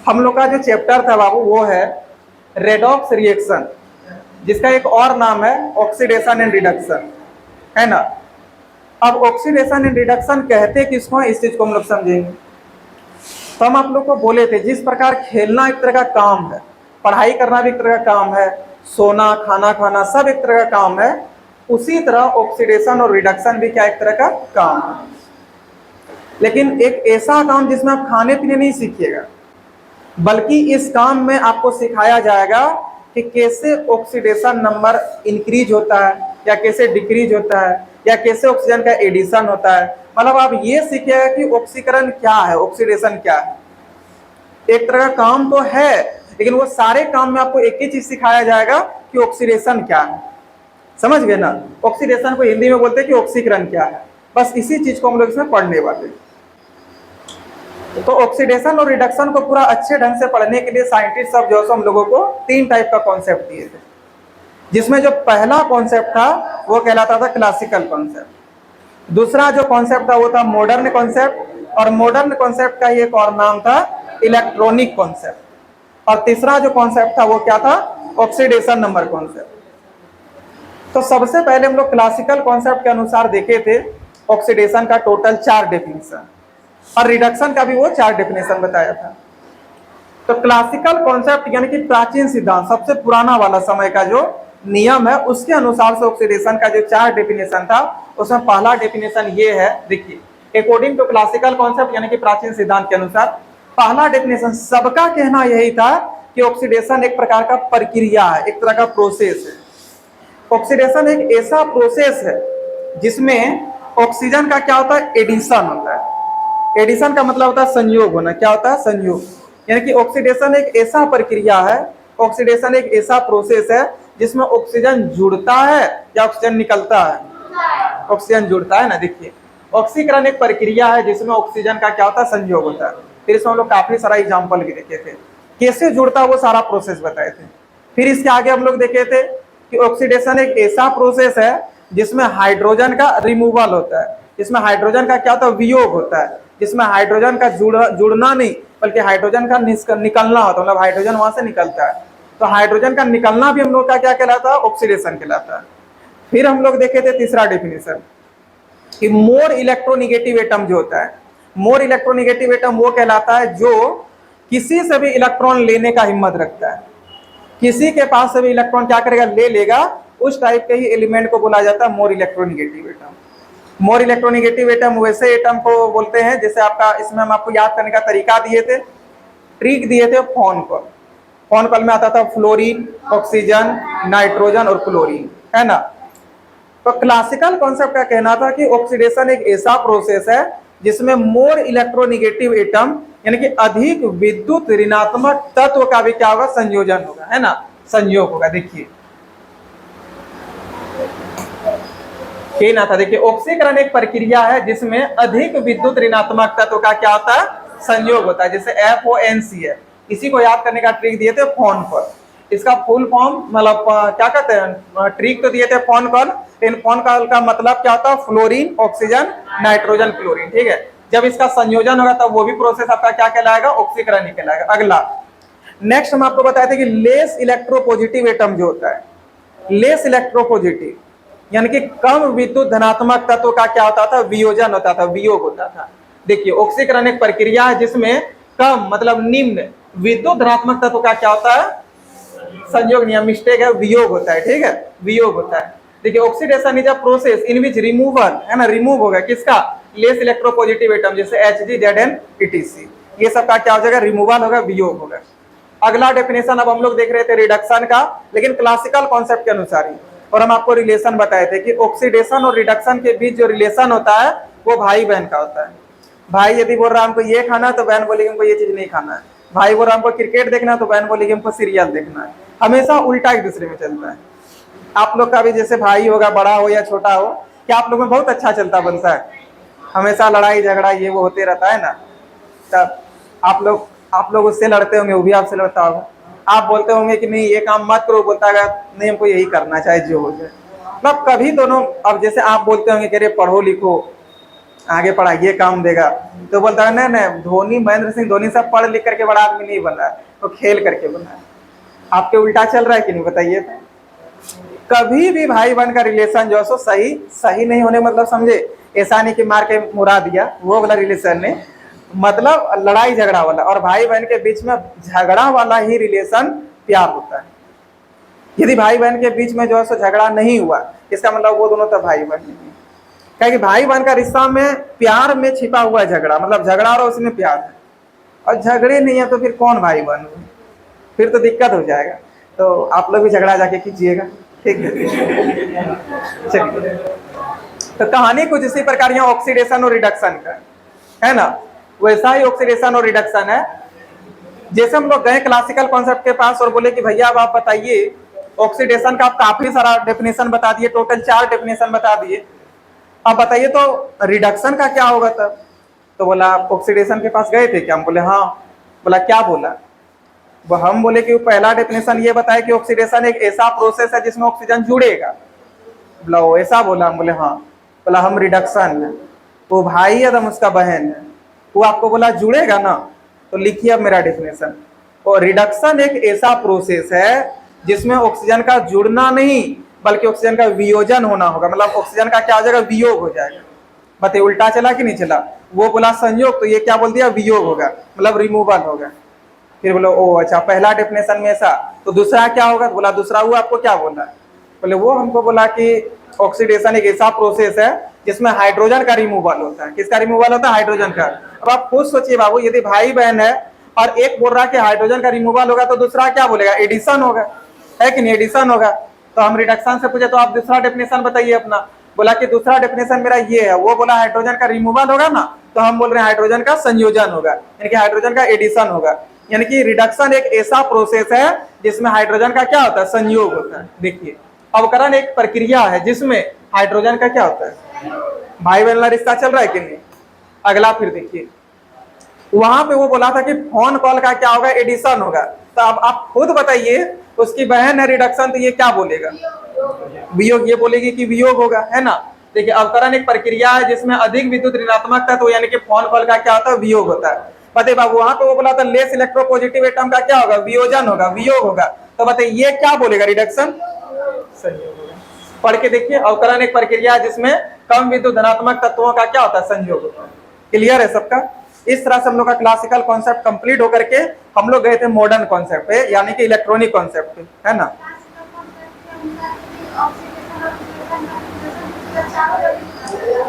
हम लोग का जो चैप्टर था बाबू वो है रेडॉक्स रिएक्शन, जिसका एक और नाम है ऑक्सीडेशन एंड रिडक्शन, है ना। अब ऑक्सीडेशन एंड रिडक्शन कहते किसको है, इस चीज को हम लोग समझेंगे। तो हम आप लोग को बोले थे जिस प्रकार खेलना एक तरह का काम है, पढ़ाई करना भी एक तरह का काम है, सोना खाना खाना सब एक तरह का काम है, उसी तरह ऑक्सीडेशन और रिडक्शन भी क्या एक तरह का काम है। लेकिन एक ऐसा काम जिसमें आप खाने पीने नहीं सीखिएगा, बल्कि इस काम में आपको सिखाया जाएगा कि कैसे ऑक्सीडेशन नंबर इंक्रीज होता है या कैसे डिक्रीज होता है या कैसे ऑक्सीजन का एडिशन होता है। मतलब आप ये सीखिएगा कि ऑक्सीकरण क्या है, ऑक्सीडेशन क्या है। एक तरह का काम तो है, लेकिन वो सारे काम में आपको एक ही चीज सिखाया जाएगा कि ऑक्सीडेशन क्या है। समझ गए ना। ऑक्सीडेशन को हिंदी में बोलते हैं कि ऑक्सीकरण क्या है। बस इसी चीज को हम लोग इसमें पढ़ने वाले हैं। तो ऑक्सीडेशन और रिडक्शन को पूरा अच्छे ढंग से पढ़ने के लिए साइंटिस्ट सब जो हम लोगों को 3 टाइप का कॉन्सेप्ट दिए थे, जिसमें जो पहला कॉन्सेप्ट था वो कहलाता था क्लासिकल कॉन्सेप्ट, दूसरा जो कॉन्सेप्ट था वो था मॉडर्न कॉन्सेप्ट, और मॉडर्न कॉन्सेप्ट का एक और नाम था इलेक्ट्रॉनिक कॉन्सेप्ट, और तीसरा जो कॉन्सेप्ट था वो क्या था, ऑक्सीडेशन नंबर कॉन्सेप्ट। तो सबसे पहले हम लोग क्लासिकल कॉन्सेप्ट के अनुसार देखे थे ऑक्सीडेशन का टोटल 4 डेफिनेशन, और रिडक्शन का भी वो 4 डेफिनेशन बताया था। तो क्लासिकल कॉन्सेप्ट यानी कि प्राचीन सिद्धांत, सबसे पुराना वाला समय का जो नियम है, उसके अनुसार से ऑक्सीडेशन का जो 4 डेफिनेशन था, उसमें पहला डेफिनेशन ये है, देखिए अकॉर्डिंग टू क्लासिकल कॉन्सेप्ट यानी कि प्राचीन सिद्धांत के अनुसार पहला डेफिनेशन सबका कहना यही था कि ऑक्सीडेशन एक प्रकार का प्रक्रिया है, एक तरह का प्रोसेस है। ऑक्सीडेशन एक ऐसा प्रोसेस है जिसमें ऑक्सीजन का क्या होता है, एडिशन होता है। एडिशन का मतलब होता है संयोग होना। क्या होता है, संयोग। यानी कि ऑक्सीडेशन एक ऐसा प्रक्रिया है, ऑक्सीडेशन एक ऐसा प्रोसेस है जिसमें ऑक्सीजन जुड़ता है या ऑक्सीजन निकलता है। ऑक्सीजन जुड़ता है ना। देखिए ऑक्सीकरण एक प्रक्रिया है जिसमें ऑक्सीजन का क्या होता है, संयोग होता है। फिर इसमें हम लोग काफी सारा एग्जाम्पल भी देखे थे, कैसे जुड़ता है वो सारा प्रोसेस बताए थे। फिर इसके आगे हम लोग देखे थे कि ऑक्सीडेशन एक ऐसा प्रोसेस है जिसमें हाइड्रोजन का रिमूवल होता है, जिसमें हाइड्रोजन का क्या होता है, वियोग होता है, जिसमें हाइड्रोजन का जुड़ना नहीं बल्कि हाइड्रोजन का निकलना होता है, मतलब हाइड्रोजन वहां से निकलता है। तो हाइड्रोजन का निकलना भी हम लोग का क्या कहलाता है, ऑक्सीडेशन कहलाता है। फिर हम लोग देखे थे तीसरा डेफिनेशन कि मोर इलेक्ट्रोनिगेटिव एटम जो होता है, मोर इलेक्ट्रोनिगेटिव एटम वो कहलाता है जो किसी से भी इलेक्ट्रॉन लेने का हिम्मत रखता है। किसी के पास से भी इलेक्ट्रॉन क्या करेगा, ले लेगा, उस टाइप के ही एलिमेंट को बोला जाता है more electronegative atom. More electronegative atom वैसे एटम को बोलते हैं, जैसे आपका इसमें हम आपको याद करने का तरीका दिए थे, ट्रिक दिए थे फोन कॉल। फोन कॉल में आता था फ्लोरीन, ऑक्सीजन, नाइट्रोजन और क्लोरीन, है ना। तो क्लासिकल कॉन्सेप्ट का कहना था कि ऑक्सीडेशन एक ऐसा प्रोसेस है जिसमें मोर इलेक्ट्रोनिगेटिव एटम यानी कि अधिक विद्युत ऋणात्मक तत्व का भी क्या होगा, संयोजन होगा, है ना, संयोग होगा। देखिए कहना था, देखिए ऑक्सीकरण एक प्रक्रिया है जिसमें अधिक विद्युत ऋणात्मक तत्व का क्या होता है, संयोग होता है, जैसे FONC है। इसी को याद करने का ट्रिक दिए थे फोन कॉल। इसका फुल फॉर्म मतलब क्या कहते हैं, ट्रिक तो दिए थे फोन कॉल, लेकिन फोन कॉल का मतलब क्या होता है, फ्लोरीन, ऑक्सीजन, नाइट्रोजन, क्लोरीन, ठीक है। जब इसका संयोजन होगा तब वो भी प्रोसेस आपका क्या कहलाएगा, ऑक्सीकरण ही कहलाएगा। अगला नेक्स्ट हम आपको बताए थे कि लेस इलेक्ट्रोपॉजिटिव एटम जो होता है, लेस इलेक्ट्रोपॉजिटिव यानी कि कम विद्युत धनात्मक तत्व का क्या होता था, वियोजन होता था, वियोग होता था। देखिए ऑक्सीकरण एक प्रक्रिया है जिसमें कम मतलब निम्न विद्युत धनात्मक तत्व का क्या होता है, संयोग नहीं, मिस्टेक है, वियोग होता है, ठीक है, वियोग होता है। देखिए oxidation is a process in which removal, है ना, रिमूव होगा किसका, लेस इलेक्ट्रोपॉजिटिव एटम जैसे Hg, Zn, etc, ये सब का क्या हो जाएगा, रिमूवल होगा, वियोग होगा। अगला डेफिनेशन अब हम लोग देख रहे थे रिडक्शन का, लेकिन क्लासिकल कॉन्सेप्ट के अनुसार ही, और हम आपको रिलेशन बताए थे कि ऑक्सीडेशन और रिडक्शन के बीच जो रिलेशन होता है वो भाई बहन का होता है। भाई यदि बोल रहा है हमको ये खाना है तो बहन बोलेगी हमको ये चीज नहीं खाना है। भाई बोल रहा है हमको क्रिकेट देखना है तो बहन बोलेगी हमको सीरियल देखना है। हमेशा उल्टा एक दूसरे में चलता है। आप लोग का भी जैसे भाई होगा, बड़ा हो या छोटा हो, क्या आप लोग में बहुत अच्छा चलता बनता है, हमेशा लड़ाई झगड़ा ये वो होते रहता है ना। तब आप लोग उससे लड़ते होंगे, वो भी आपसे लड़ता होगा। आप बोलते होंगे कि नहीं ये काम मत करो, बोलता है नहीं हमको यही करना चाहे जो हो जाए। मतलब कभी दोनों, अब जैसे आप बोलते होंगे कि अरे पढ़ो लिखो, आगे पढ़ाइए काम देगा। तो बोलता है नहीं नहीं, धोनी, महेंद्र सिंह धोनी सब पढ़ लिख करके बड़ा आदमी नहीं बना है, तो खेल करके बना है। आपके उल्टा चल रहा है कि नहीं बताइए। कभी भी भाई बहन का रिलेशन जो है सो सही सही नहीं होने मतलब समझे, ऐसा नहीं कि मार के मुरा दिया, वो वाला रिलेशन नहीं, मतलब लड़ाई झगड़ा वाला। और भाई बहन के बीच में झगड़ा वाला ही रिलेशन प्यार होता है। यदि भाई बहन के बीच में जो है सो झगड़ा नहीं हुआ, इसका मतलब वो दोनों तो भाई बहन नहीं है। क्या कि भाई बहन का रिश्ता में प्यार में छिपा हुआ है झगड़ा, मतलब झगड़ा और उसमें प्यार है। और झगड़े नहीं है तो फिर कौन भाई बहन हुए, फिर तो दिक्कत हो जाएगा। तो आप लोग भी झगड़ा जाके कीजिएगा, ठीक है। चलिए, तो कहानी कुछ इसी प्रकार यहाँ ऑक्सीडेशन और रिडक्शन का है ना, वैसा ही ऑक्सीडेशन और रिडक्शन है। जैसे हम लोग गए क्लासिकल कॉन्सेप्ट के पास और बोले कि भैया अब आप बताइए ऑक्सीडेशन का, आप काफी सारा डेफिनेशन बता दिए, टोटल 4 डेफिनेशन बता दिए, अब बताइए तो रिडक्शन का क्या होगा तब। तो बोला आप ऑक्सीडेशन के पास गए थे क्या, हम बोले हाँ। बोला क्या बोला, वो हम बोले कि पहला डेफिनेशन ये बताया कि ऑक्सीडेशन एक ऐसा प्रोसेस है जिसमें ऑक्सीजन जुड़ेगा। बोला वो ऐसा बोला, हम बोले हाँ। बोला हम रिडक्शन है, वो भाई है तुम उसका बहन है, वो आपको बोला जुड़ेगा ना, तो लिखिए अब मेरा डेफिनेशन। और रिडक्शन एक ऐसा प्रोसेस है जिसमें ऑक्सीजन का जुड़ना नहीं बल्कि ऑक्सीजन का वियोजन होना होगा, मतलब ऑक्सीजन का क्या हो जाएगा, वियोग हो जाएगा। बताइए उल्टा चला कि नहीं चला, वो बोला संयोग तो ये क्या बोल दिया, वियोग होगा, मतलब रिमूवल होगा। फिर बोलो ओ अच्छा, पहला डेफिनेशन में ऐसा, तो दूसरा क्या होगा, बोला दूसरा वो आपको क्या बोला, बोले वो हमको बोला कि ऑक्सीडेशन एक ऐसा प्रोसेस है जिसमें हाइड्रोजन का रिमूवल होता है। किसका रिमूवल होता है, हाइड्रोजन का। अब आप खुद सोचिए बाबू, यदि भाई बहन है और एक बोल रहा है कि हाइड्रोजन का रिमूवल होगा, तो दूसरा क्या बोलेगा, एडिशन होगा, है कि नहीं, एडिशन होगा। तो हम रिडक्शन से पूछे तो आप दूसरा डेफिनेशन बताइए अपना, बोला कि दूसरा डेफिनेशन मेरा ये है, वो बोला हाइड्रोजन का रिमूवल होगा ना, तो हम बोल रहे हैं हाइड्रोजन का संयोजन होगा, यानी कि हाइड्रोजन का एडिशन होगा। यानी कि रिडक्शन एक ऐसा प्रोसेस है जिसमें हाइड्रोजन का क्या होता है, संयोग होता है। देखिए अवकरण एक प्रक्रिया है जिसमें हाइड्रोजन का क्या होता है, भाई बहन रिश्ता चल रहा है कि नहीं। अगला फिर देखिए, वहां पे वो बोला था कि फोन कॉल का क्या होगा, एडिशन होगा। तो अब आप खुद बताइए, उसकी बहन है रिडक्शन, तो ये क्या बोलेगा, वियोग, ये बोलेगी कि वियोग होगा, है ना। देखिए अवकरण एक प्रक्रिया है जिसमें अधिक विद्युत ऋणात्मक तत्व यानी कि फोन कॉल का क्या होता है, वियोग होता है। बताइए बाबू, वहां पे वो बोला था लेस इलेक्ट्रोपॉजिटिव एटम का क्या होगा, वियोजन होगा, वियोग होगा। तो बताइए ये क्या बोलेगा, रिडक्शन, संयोग होगा। पढ़ के देखिए, अवकरण एक प्रक्रिया है जिसमें कम विद्युत धनात्मक तत्वों का क्या होता है, संयोग होता है। क्लियर है सबका। इस तरह से हम लोग का क्लासिकल कॉन्सेप्ट कंप्लीट होकर के हम लोग गए थे मॉडर्न कॉन्सेप्ट पे, यानी कि इलेक्ट्रॉनिक कॉन्सेप्ट पे, है ना।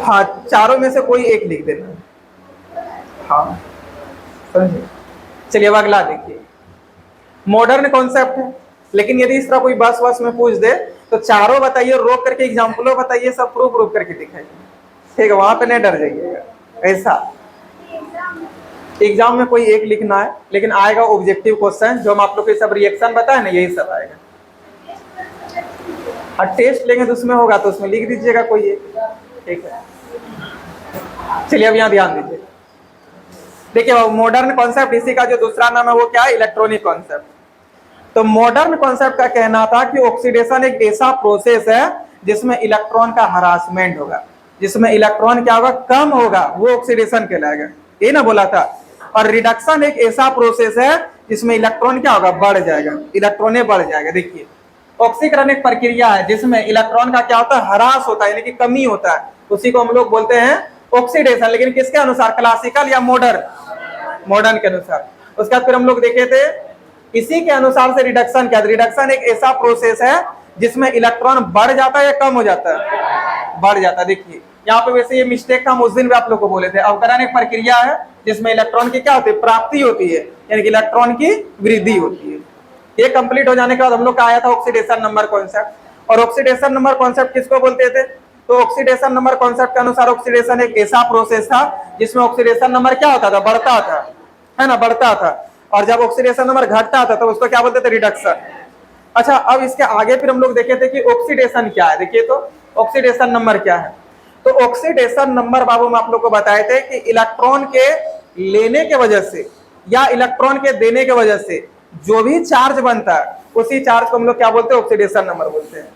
हाँ, चारों में से कोई एक लिख देना। हाँ समझे। चलिए अब अगला देखिए, मॉडर्न कॉन्सेप्ट है, लेकिन यदि इस तरह कोई बस वस में पूछ दे तो चारों बताइए, रोक करके एग्जाम्पलों बताइए, सब प्रूफ करके दिखाइए, ठीक है, वहां पे नहीं डर जाइएगा। ऐसा एग्जाम में कोई एक लिखना है, लेकिन आएगा ऑब्जेक्टिव क्वेश्चन, जो हम आप लोग के सब रिएक्शन बताए ना, यही सब आएगा। और टेस्ट लेंगे तो उसमें होगा, तो उसमें लिख दीजिएगा कोई एक, ठीक है। चलिए अब यहाँ ध्यान दीजिए, देखिए मॉडर्न कॉन्सेप्ट, इसी का जो दूसरा नाम है वो क्या है, इलेक्ट्रॉनिक कॉन्सेप्ट। तो मॉडर्न कॉन्सेप्ट का कहना था कि ऑक्सीडेशन एक ऐसा प्रोसेस है जिसमें इलेक्ट्रॉन का हरासमेंट होगा, जिसमें इलेक्ट्रॉन क्या होगा, कम होगा, वो ऑक्सीडेशन कहलाएगा, ये ना बोला था। और रिडक्शन एक ऐसा प्रोसेस है जिसमें इलेक्ट्रॉन क्या होगा, बढ़ जाएगा, इलेक्ट्रॉन बढ़ जाएगा। देखिए ऑक्सीकरण एक प्रक्रिया है जिसमें इलेक्ट्रॉन का क्या होता है, ह्रास होता है, यानी कि कमी होता है, उसी को हम लोग बोलते हैं ऑक्सीडेशन। लेकिन किसके अनुसार, क्लासिकल या मॉडर्न, मॉडर्न के अनुसार। उसके बाद फिर हम लोग देखे थे इसी के अनुसार से रिडक्शन क्या, रिडक्शन एक ऐसा प्रोसेस है जिसमें इलेक्ट्रॉन बढ़ जाता है या कम हो जाता है, बढ़ जाता है। देखिए यहाँ पे वैसे ये मिस्टेक हम उस दिन भी आप लोग को बोले थे, अवकरण एक प्रक्रिया है जिसमें इलेक्ट्रॉन की क्या होती है, प्राप्ति होती है, यानी कि इलेक्ट्रॉन की वृद्धि होती है। ये कंप्लीट हो जाने के बाद हम लोग का आया था ऑक्सीडेशन नंबर कॉन्सेप्ट। और ऑक्सीडेशन नंबर कॉन्सेप्ट किसको बोलते थे, तो ऑक्सीडेशन नंबर कॉन्सेप्ट के अनुसार ऑक्सीडेशन एक ऐसा प्रोसेस था जिसमें ऑक्सीडेशन नंबर क्या होता था, बढ़ता था, है ना, बढ़ता था। और जब ऑक्सीडेशन नंबर घटता था तो उसको क्या बोलते थे, रिडक्शन। अच्छा अब इसके आगे फिर हम लोग देखे थे कि ऑक्सीडेशन क्या है। देखिए तो ऑक्सीडेशन नंबर क्या है, तो ऑक्सीडेशन नंबर बाबू हम आप लोग को बताए थे कि इलेक्ट्रॉन के लेने के वजह से या इलेक्ट्रॉन के देने के वजह से जो भी चार्ज बनता है उसी चार्ज को हम लोग क्या बोलते हैं, ऑक्सीडेशन नंबर बोलते हैं।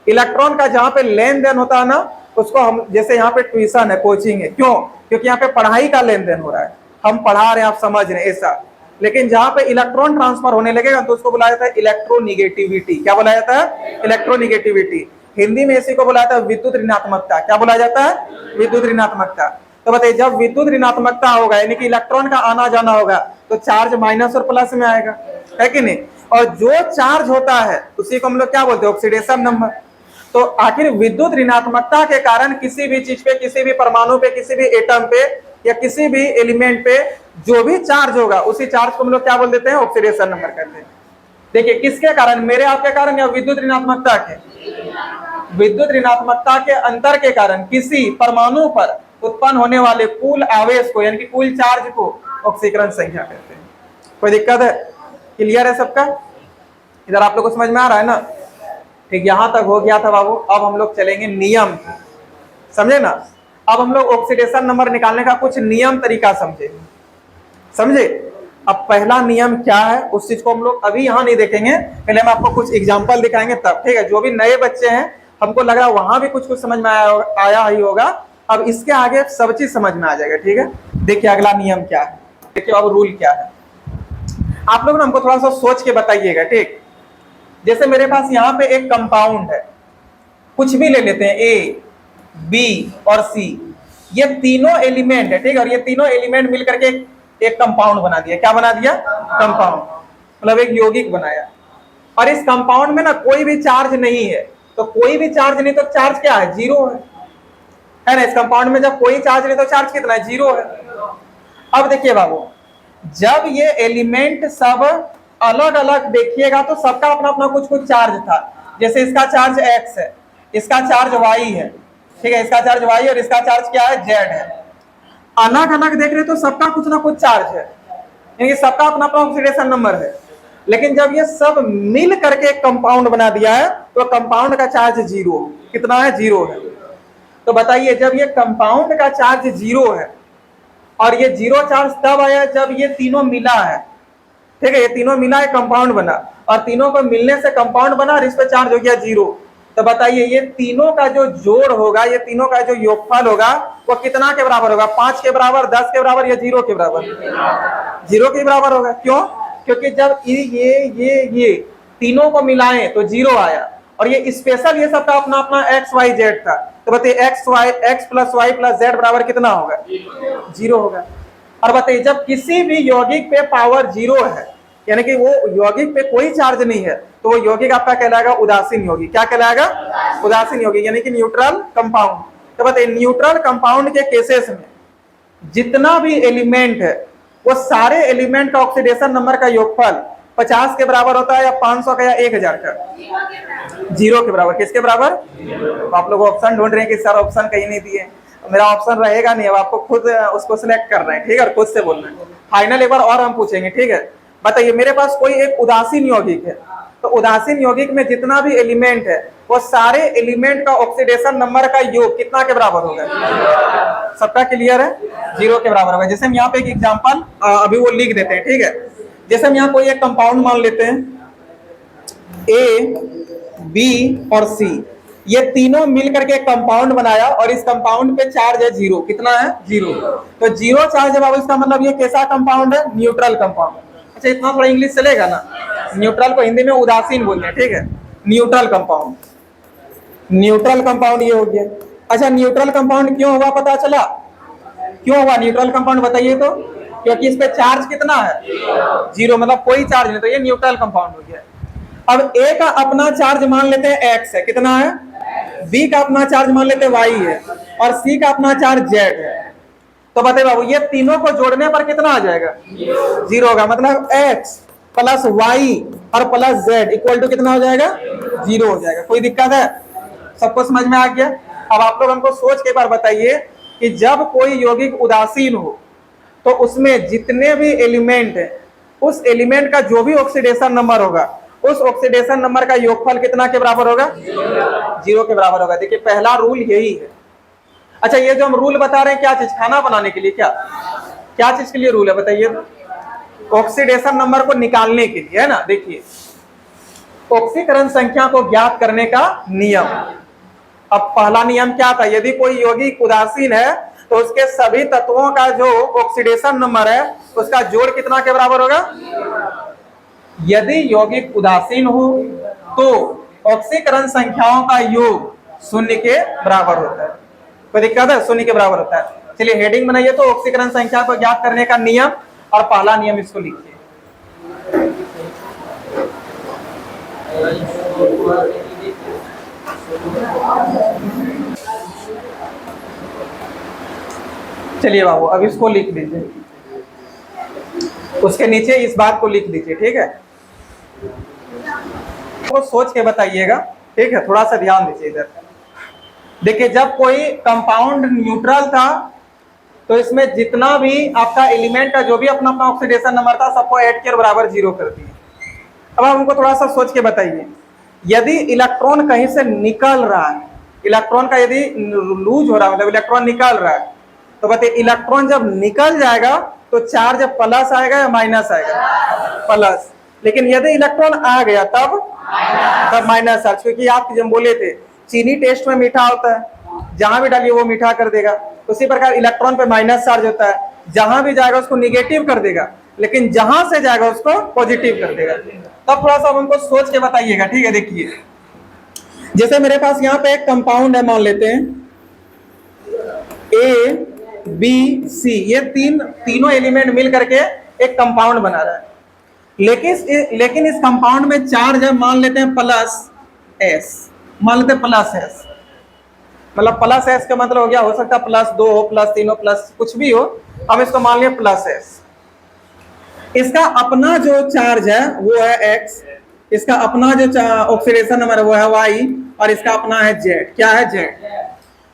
इलेक्ट्रॉन का जहां पे लेन देन होता है ना, उसको हम, जैसे यहाँ पे ट्यूशन है, कोचिंग है, क्यों? क्योंकि यहाँ पे पढ़ाई का लेन देन हो रहा है, हम पढ़ा रहे हैं, आप समझ रहे हैं, ऐसा। लेकिन जहां पे इलेक्ट्रॉन ट्रांसफर होने लगेगा तो उसको बुलाया जाता है इलेक्ट्रोनिगेटिविटी। क्या बुलाया जाता है? इलेक्ट्रोनिगेटिविटी। हिंदी में इसी को बुलाया जाता है विद्युत ऋणात्मकता। क्या बुलाया जाता है? विद्युत ऋणात्मकता। तो बताइए, जब विद्युत ऋणात्मकता होगा यानी कि इलेक्ट्रॉन का आना जाना होगा, तो चार्ज माइनस और प्लस में आएगा, है कि नहीं? और जो चार्ज होता है उसी को हम लोग क्या बोलते हैं? Oxidation number. तो आखिर विद्युत ऋणात्मकता के कारण किसी भी चीज पे, किसी भी परमाणु पे, किसी भी एटम पे या किसी भी एलिमेंट पे जो भी चार्ज होगा, उसी चार्ज को हम लोग क्या बोल देते हैं? ऑक्सीडेशन नंबर कहते हैं। देखिए, किसके कारण? मेरे आपके कारण या विद्युत ऋणात्मकता के? विद्युत ऋणात्मकता के अंतर के कारण किसी परमाणु पर उत्पन्न होने वाले कुल आवेश को यानी कि कुल चार्ज को ऑक्सीकरण संख्या कहते हैं। कोई दिक्कत है? क्लियर है सबका? इधर आप लोग को समझ में आ रहा है ना? ठीक, यहां तक हो गया था बाबू। अब हम लोग चलेंगे नियम, समझे ना? अब हम लोग ऑक्सीडेशन नंबर निकालने का कुछ नियम तरीका समझे। अब पहला नियम क्या है उस चीज को हम लोग अभी यहाँ नहीं देखेंगे, पहले हम आपको कुछ एग्जांपल दिखाएंगे तब, ठीक है? जो भी नए बच्चे हैं, हमको लग रहा है वहां भी कुछ समझ में आया ही होगा, अब इसके आगे सब चीज समझ में आ जाएगा, ठीक है? देखिए अगला नियम क्या है, देखिए अब रूल क्या है, आप लोग ना हमको थोड़ा सा सोच के बताइएगा, ठीक? जैसे मेरे पास यहाँ पे एक कंपाउंड है, कुछ भी ले लेते हैं, ए, बी और सी, ये तीनों एलिमेंट है, ठीक है? और ये तीनों एलिमेंट मिलकर के एक कंपाउंड बना दिया। क्या बना दिया? कंपाउंड, मतलब एक यौगिक बनाया। और इस कंपाउंड में ना कोई भी चार्ज नहीं है, तो कोई भी चार्ज नहीं तो चार्ज क्या है? जीरो है ना? इस कंपाउंड में जब कोई चार्ज नहीं तो चार्ज कितना है? जीरो है। अब देखिए बाबू, जब ये एलिमेंट सब अलग अलग देखिएगा तो सबका अपना अपना कुछ कुछ चार्ज था। जैसे इसका चार्ज x है, इसका चार्ज y है, ठीक है? इसका चार्ज y और इसका चार्ज क्या है? z है। अलग अलग देख रहे तो सबका कुछ ना कुछ चार्ज है, यानी सबका अपना अपना ऑक्सीडेशन नंबर है। लेकिन जब ये सब मिल करके एक कंपाउंड बना दिया है तो कंपाउंड का चार्ज जीरो। कितना है? जीरो है। तो बताइए, जब ये कंपाउंड का चार्ज जीरो है और ये जीरो चार्ज तब आया जब ये तीनों मिला है, ठीक है? ये तीनों मिला है, कंपाउंड बना, और तीनों को मिलने से कंपाउंड बना और इस पे चार्ज हो गया जीरो। तो बताइए, ये तीनों का जो जोड़ होगा, ये तीनों का जो योगफल होगा, वो कितना के बराबर होगा? 5 के बराबर, 10 के बराबर या 0 के बराबर? 0 के बराबर होगा। क्यों? क्योंकि जब ये तीनों को मिलाएं तो 0 आया, और ये स्पेशल ये सबका अपना अपना एक्स वाई जेड था। तो बताइए, X plus Y plus Z बराबर कितना होगा? 0 होगा। और बताइए, जब किसी भी यौगिक पे पावर 0 है, यानी कि वो यौगिक पे कोई चार्ज नहीं है, तो वो यौगिक आपका कहलाएगा उदासीन यौगिक। क्या कहलाएगा? उदासीन यौगिक, यानी कि न्यूट्रल कंपाउंड। तो बताइए, न्यूट्रल कंपाउंड के केसेस में जितना भी एलिमेंट है, वो सारे एलिमेंट का ऑक्सीडेशन नंबर का योगफल 50 के बराबर होता है या 500 का या 1000 का? 0 के बराबर। किसके बराबर? तो आप लोग ऑप्शन ढूंढ रहे हैं कि सर ऑप्शन कहीं नहीं दिए। मेरा ऑप्शन रहेगा नहीं, अब आपको खुद उसको सिलेक्ट करना है, ठीक है? और खुद से बोलना है। फाइनल एक बार और हम पूछेंगे, ठीक है? बताइए, मेरे पास कोई एक उदासीन यौगिक है, तो उदासीन यौगिक में जितना भी एलिमेंट है, वो सारे एलिमेंट का ऑक्सीडेशन नंबर का योग कितना के बराबर होगा? सबका क्लियर है? 0 के बराबर होगा। जैसे हम यहाँ पे एक एग्जांपल अभी वो लिख देते हैं, ठीक है? जैसे हम यहाँ कोई एक कंपाउंड मान लेते हैं, ए, बी और सी, ये तीनों मिलकर के एक कंपाउंड बनाया और इस कंपाउंड पे चार्ज है 0। कितना है? 0। तो 0 चार्ज है बाबू, इसका मतलब ये कैसा कंपाउंड है? Neutral compound. अच्छा, इतना थोड़ा इंग्लिश चलेगा ना? न्यूट्रल को हिंदी में उदासीन बोलते हैं, ठीक है? न्यूट्रल कंपाउंड, न्यूट्रल कंपाउंड ये हो गया। अच्छा, न्यूट्रल कंपाउंड क्यों हुआ पता चला? क्यों हुआ न्यूट्रल कंपाउंड, बताइए तो? क्योंकि इस पे चार्ज कितना है? 0, मतलब कोई चार्ज नहीं, तो ये न्यूट्रल कंपाउंड हो गया। अब ए का अपना चार्ज मान लेते हैं x है, कितना है? बी का अपना चार्ज मान लेते हैं y है, और सी का अपना चार्ज z है। तो बताइए बाबू, ये तीनों को जोड़ने पर कितना आ जाएगा? 0 होगा। मतलब x प्लस y और प्लस z इक्वल टू कितना हो जाएगा? 0 हो जाएगा। कोई दिक्कत है? सबको समझ में आ गया? अब आप लोग हमको सोच के बार बताइए कि जब कोई यौगिक उदासीन हो तो उसमें जितने भी एलिमेंट है, उस एलिमेंट का जो भी ऑक्सीडेशन नंबर होगा, उस ऑक्सीडेशन नंबर का योगफल कितना के बराबर होगा? 0 के बराबर होगा। देखिए, पहला रूल यही है। अच्छा, ये जो हम रूल बता रहे हैं क्या चीज? खाना बनाने के लिए? क्या चीज के लिए रूल है बताइए? ऑक्सीडेशन नंबर को निकालने के लिए, है ना? देखिए, ऑक्सीकरण संख्या को ज्ञात करने का नियम। अब पहला नियम क्या था, यदि कोई यौगिक उदासीन है तो उसके सभी तत्वों का जो ऑक्सीडेशन नंबर है उसका जोड़ कितना के बराबर होगा। यदि यौगिक उदासीन हो तो ऑक्सीकरण संख्याओं का योग शून्य के बराबर होता है। कोई दिक्कत है, शून्य के बराबर होता है। चलिए हेडिंग बनाइए तो ऑक्सीकरण संख्या को ज्ञात करने का नियम, और पहला नियम इसको लिखिए। चलिए बाबू अब इसको लिख लीजिए, उसके नीचे इस बात को लिख लीजिए, ठीक है। तो सोच के बताइएगा, ठीक है, थोड़ा सा ध्यान दीजिए इधर। देखिए जब कोई कंपाउंड न्यूट्रल था तो इसमें जितना भी आपका एलिमेंट का जो भी अपना अपना ऑक्सीडेशन नंबर था सबको ऐड के बराबर 0 कर दिए। अब आप हमको थोड़ा सा सोच के बताइए, यदि इलेक्ट्रॉन कहीं से निकल रहा है, इलेक्ट्रॉन का यदि लूज हो रहा है, मतलब इलेक्ट्रॉन निकल रहा है, तो बताइए इलेक्ट्रॉन जब निकल जाएगा तो चार्ज प्लस आएगा या माइनस आएगा, प्लस। लेकिन यदि इलेक्ट्रॉन आ गया तब माइनस चार्ज, क्योंकि आप जब बोले थे चीनी टेस्ट में मीठा होता है, जहां भी डालिए वो मीठा कर देगा, उसी प्रकार इलेक्ट्रॉन पे माइनस चार्ज होता है, जहां भी जाएगा उसको निगेटिव कर देगा, लेकिन जहां से जाएगा उसको पॉजिटिव कर देगा। तब थोड़ा सा हमको सोच के बताइएगा, ठीक है। देखिए जैसे मेरे पास यहाँ पे एक कंपाउंड है, मान लेते हैं ए बी सी, ये तीनों एलिमेंट मिल करके एक कंपाउंड बना रहा है, लेकिन इस कंपाउंड में चार्ज है, मान लेते हैं प्लस एस, मान लेते हैं प्लस एस, मतलब प्लस एस का मतलब हो गया, हो सकता है +2 हो, +3 हो, प्लस कुछ भी हो, हम इसको मान लिया प्लस एस। इसका अपना जो चार्ज है वो है एक्स, इसका अपना जो ऑक्सीडेशन नंबर है वो है वाई, और इसका अपना है जेड। क्या है, जेड।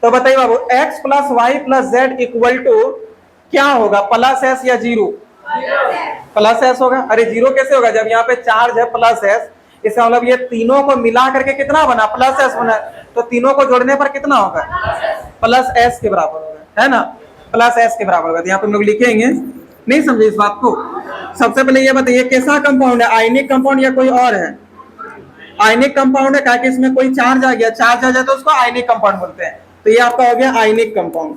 तो बताइए बाबू x + y + z = क्या होगा, प्लस एस या 0? प्लस एस होगा। अरे 0 कैसे होगा, जब यहाँ पे चार्ज है प्लस एस, इसका मतलब ये तीनों को मिला करके कितना बना, प्लस एस बना, तो तीनों को जोड़ने पर कितना होगा, प्लस एस के बराबर होगा, है ना, प्लस एस के बराबर होगा। तो यहाँ पे हम लोग लिखेंगे, नहीं समझे इस बात को। सबसे पहले ये बताइए कैसा कंपाउंड है, आयनिक कंपाउंड या कोई और है? आयनिक कंपाउंड है, क्योंकि इसमें कोई चार्ज आ गया, चार्ज आ जाए तो उसको आयनिक कंपाउंड बोलते हैं। तो ये आपका हो गया आयनिक कंपाउंड,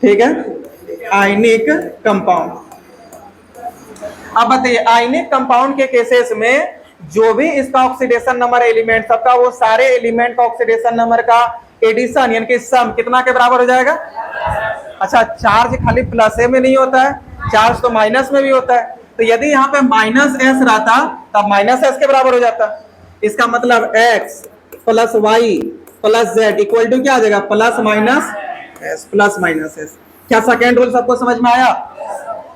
ठीक है, आयनिक कंपाउंड। अब बताइए आयनिक कंपाउंड के केसेस में जो भी इसका ऑक्सीडेशन नंबर एलिमेंट सबका, वो सारे एलिमेंट का ऑक्सीडेशन नंबर का एडिशन यानी कि सम कितना के बराबर हो जाएगा। अच्छा, चार्ज खाली प्लस में नहीं होता है, चार्ज तो माइनस में भी होता है। तो यदि यहाँ पे माइनस एस रहता तब माइनस एस के बराबर हो जाता। इसका मतलब x + y + z = क्या आ जाएगा, प्लस माइनस एस। क्या सेकेंड रूल सबको समझ में आया?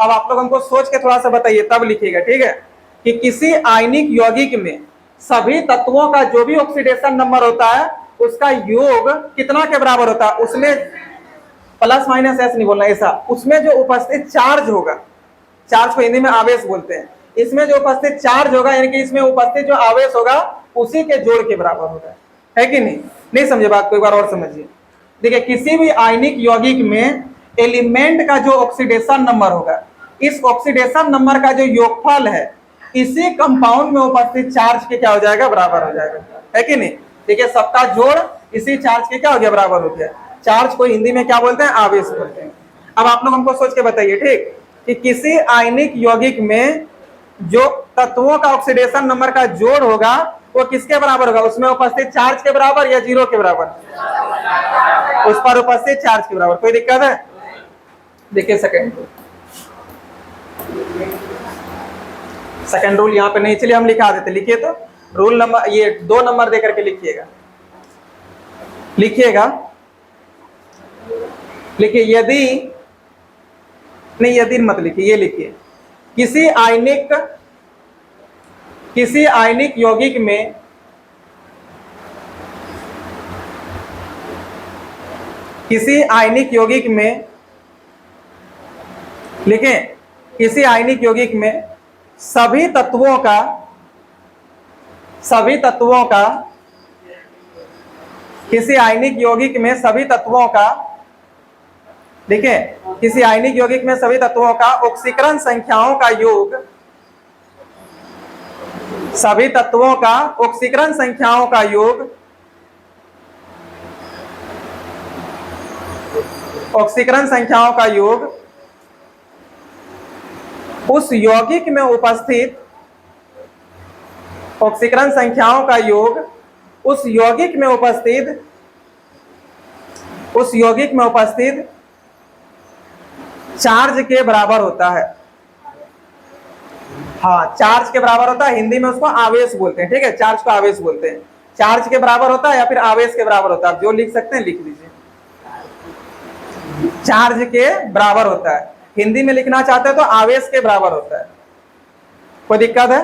अब आप लोग हमको सोच के थोड़ा सा बताइए तब लिखिएगा, ठीक है, कि किसी आयनिक यौगिक में सभी तत्वों का जो भी ऑक्सीडेशन नंबर होता है उसका योग कितना के बराबर होता है, उसमें प्लस माइनस एस नहीं बोलना, ऐसा, उसमें जो उपस्थित चार्ज होगा, चार्ज को हिंदी में आवेश बोलते हैं, इसमें जो उपस्थित चार्ज होगा यानी कि इसमें उपस्थित जो आवेश होगा उसी के जोड़ के बराबर होगा, है कि नहीं? नहीं समझे बात को, एक बार और समझिए। देखिए किसी भी आयनिक यौगिक में एलिमेंट का जो ऑक्सीडेशन नंबर होगा, इस ऑक्सीडेशन नंबर का जो योगफल है इसी कंपाउंड में उपस्थित चार्ज के क्या हो जाएगा, बराबर हो जाएगा, है कि नहीं? देखिए सबका जोड़ इसी चार्ज के क्या हो गया, बराबर हो गया। चार्ज को हिंदी में क्या बोलते हैं, आवेश बोलते हैं। अब आप लोग हमको सोच के बताइए, ठीक, कि किसी आयनिक यौगिक में जो तत्वों का ऑक्सीडेशन नंबर का जोड़ होगा वो किसके बराबर होगा, उसमें उपस्थित चार्ज के बराबर या 0 के बराबर, उस पर उपस्थित चार्ज के बराबर। कोई दिक्कत है? देखिए सेकंड रूल यहाँ पे नहीं, चलिए हम लिखा देते, लिखिए तो रूल नंबर, ये 2 नंबर दे करके लिखिएगा, लिखिए यदि नहीं, यदि मत लिखिए, ये लिखिए किसी आयनिक यौगिक में लिखें, किसी आयनिक यौगिक में सभी तत्वों का किसी आयनिक यौगिक में सभी तत्वों का, देखिए किसी आयनिक यौगिक में सभी तत्वों का ऑक्सीकरण संख्याओं का योग, सभी तत्वों का ऑक्सीकरण संख्याओं का योग ऑक्सीकरण संख्याओं का योग उस यौगिक में उपस्थित, ऑक्सीकरण संख्याओं का योग उस यौगिक में उपस्थित चार्ज के बराबर होता है। हाँ, चार्ज के बराबर होता है, हिंदी में उसको आवेश बोलते हैं। ठीक है, चार्ज को आवेश बोलते हैं। चार्ज के बराबर होता है या फिर आवेश के बराबर होता है, आप जो लिख सकते हैं लिख लीजिए। चार्ज के बराबर होता है, हिंदी में लिखना चाहते हैं तो आवेश के बराबर होता है। कोई दिक्कत है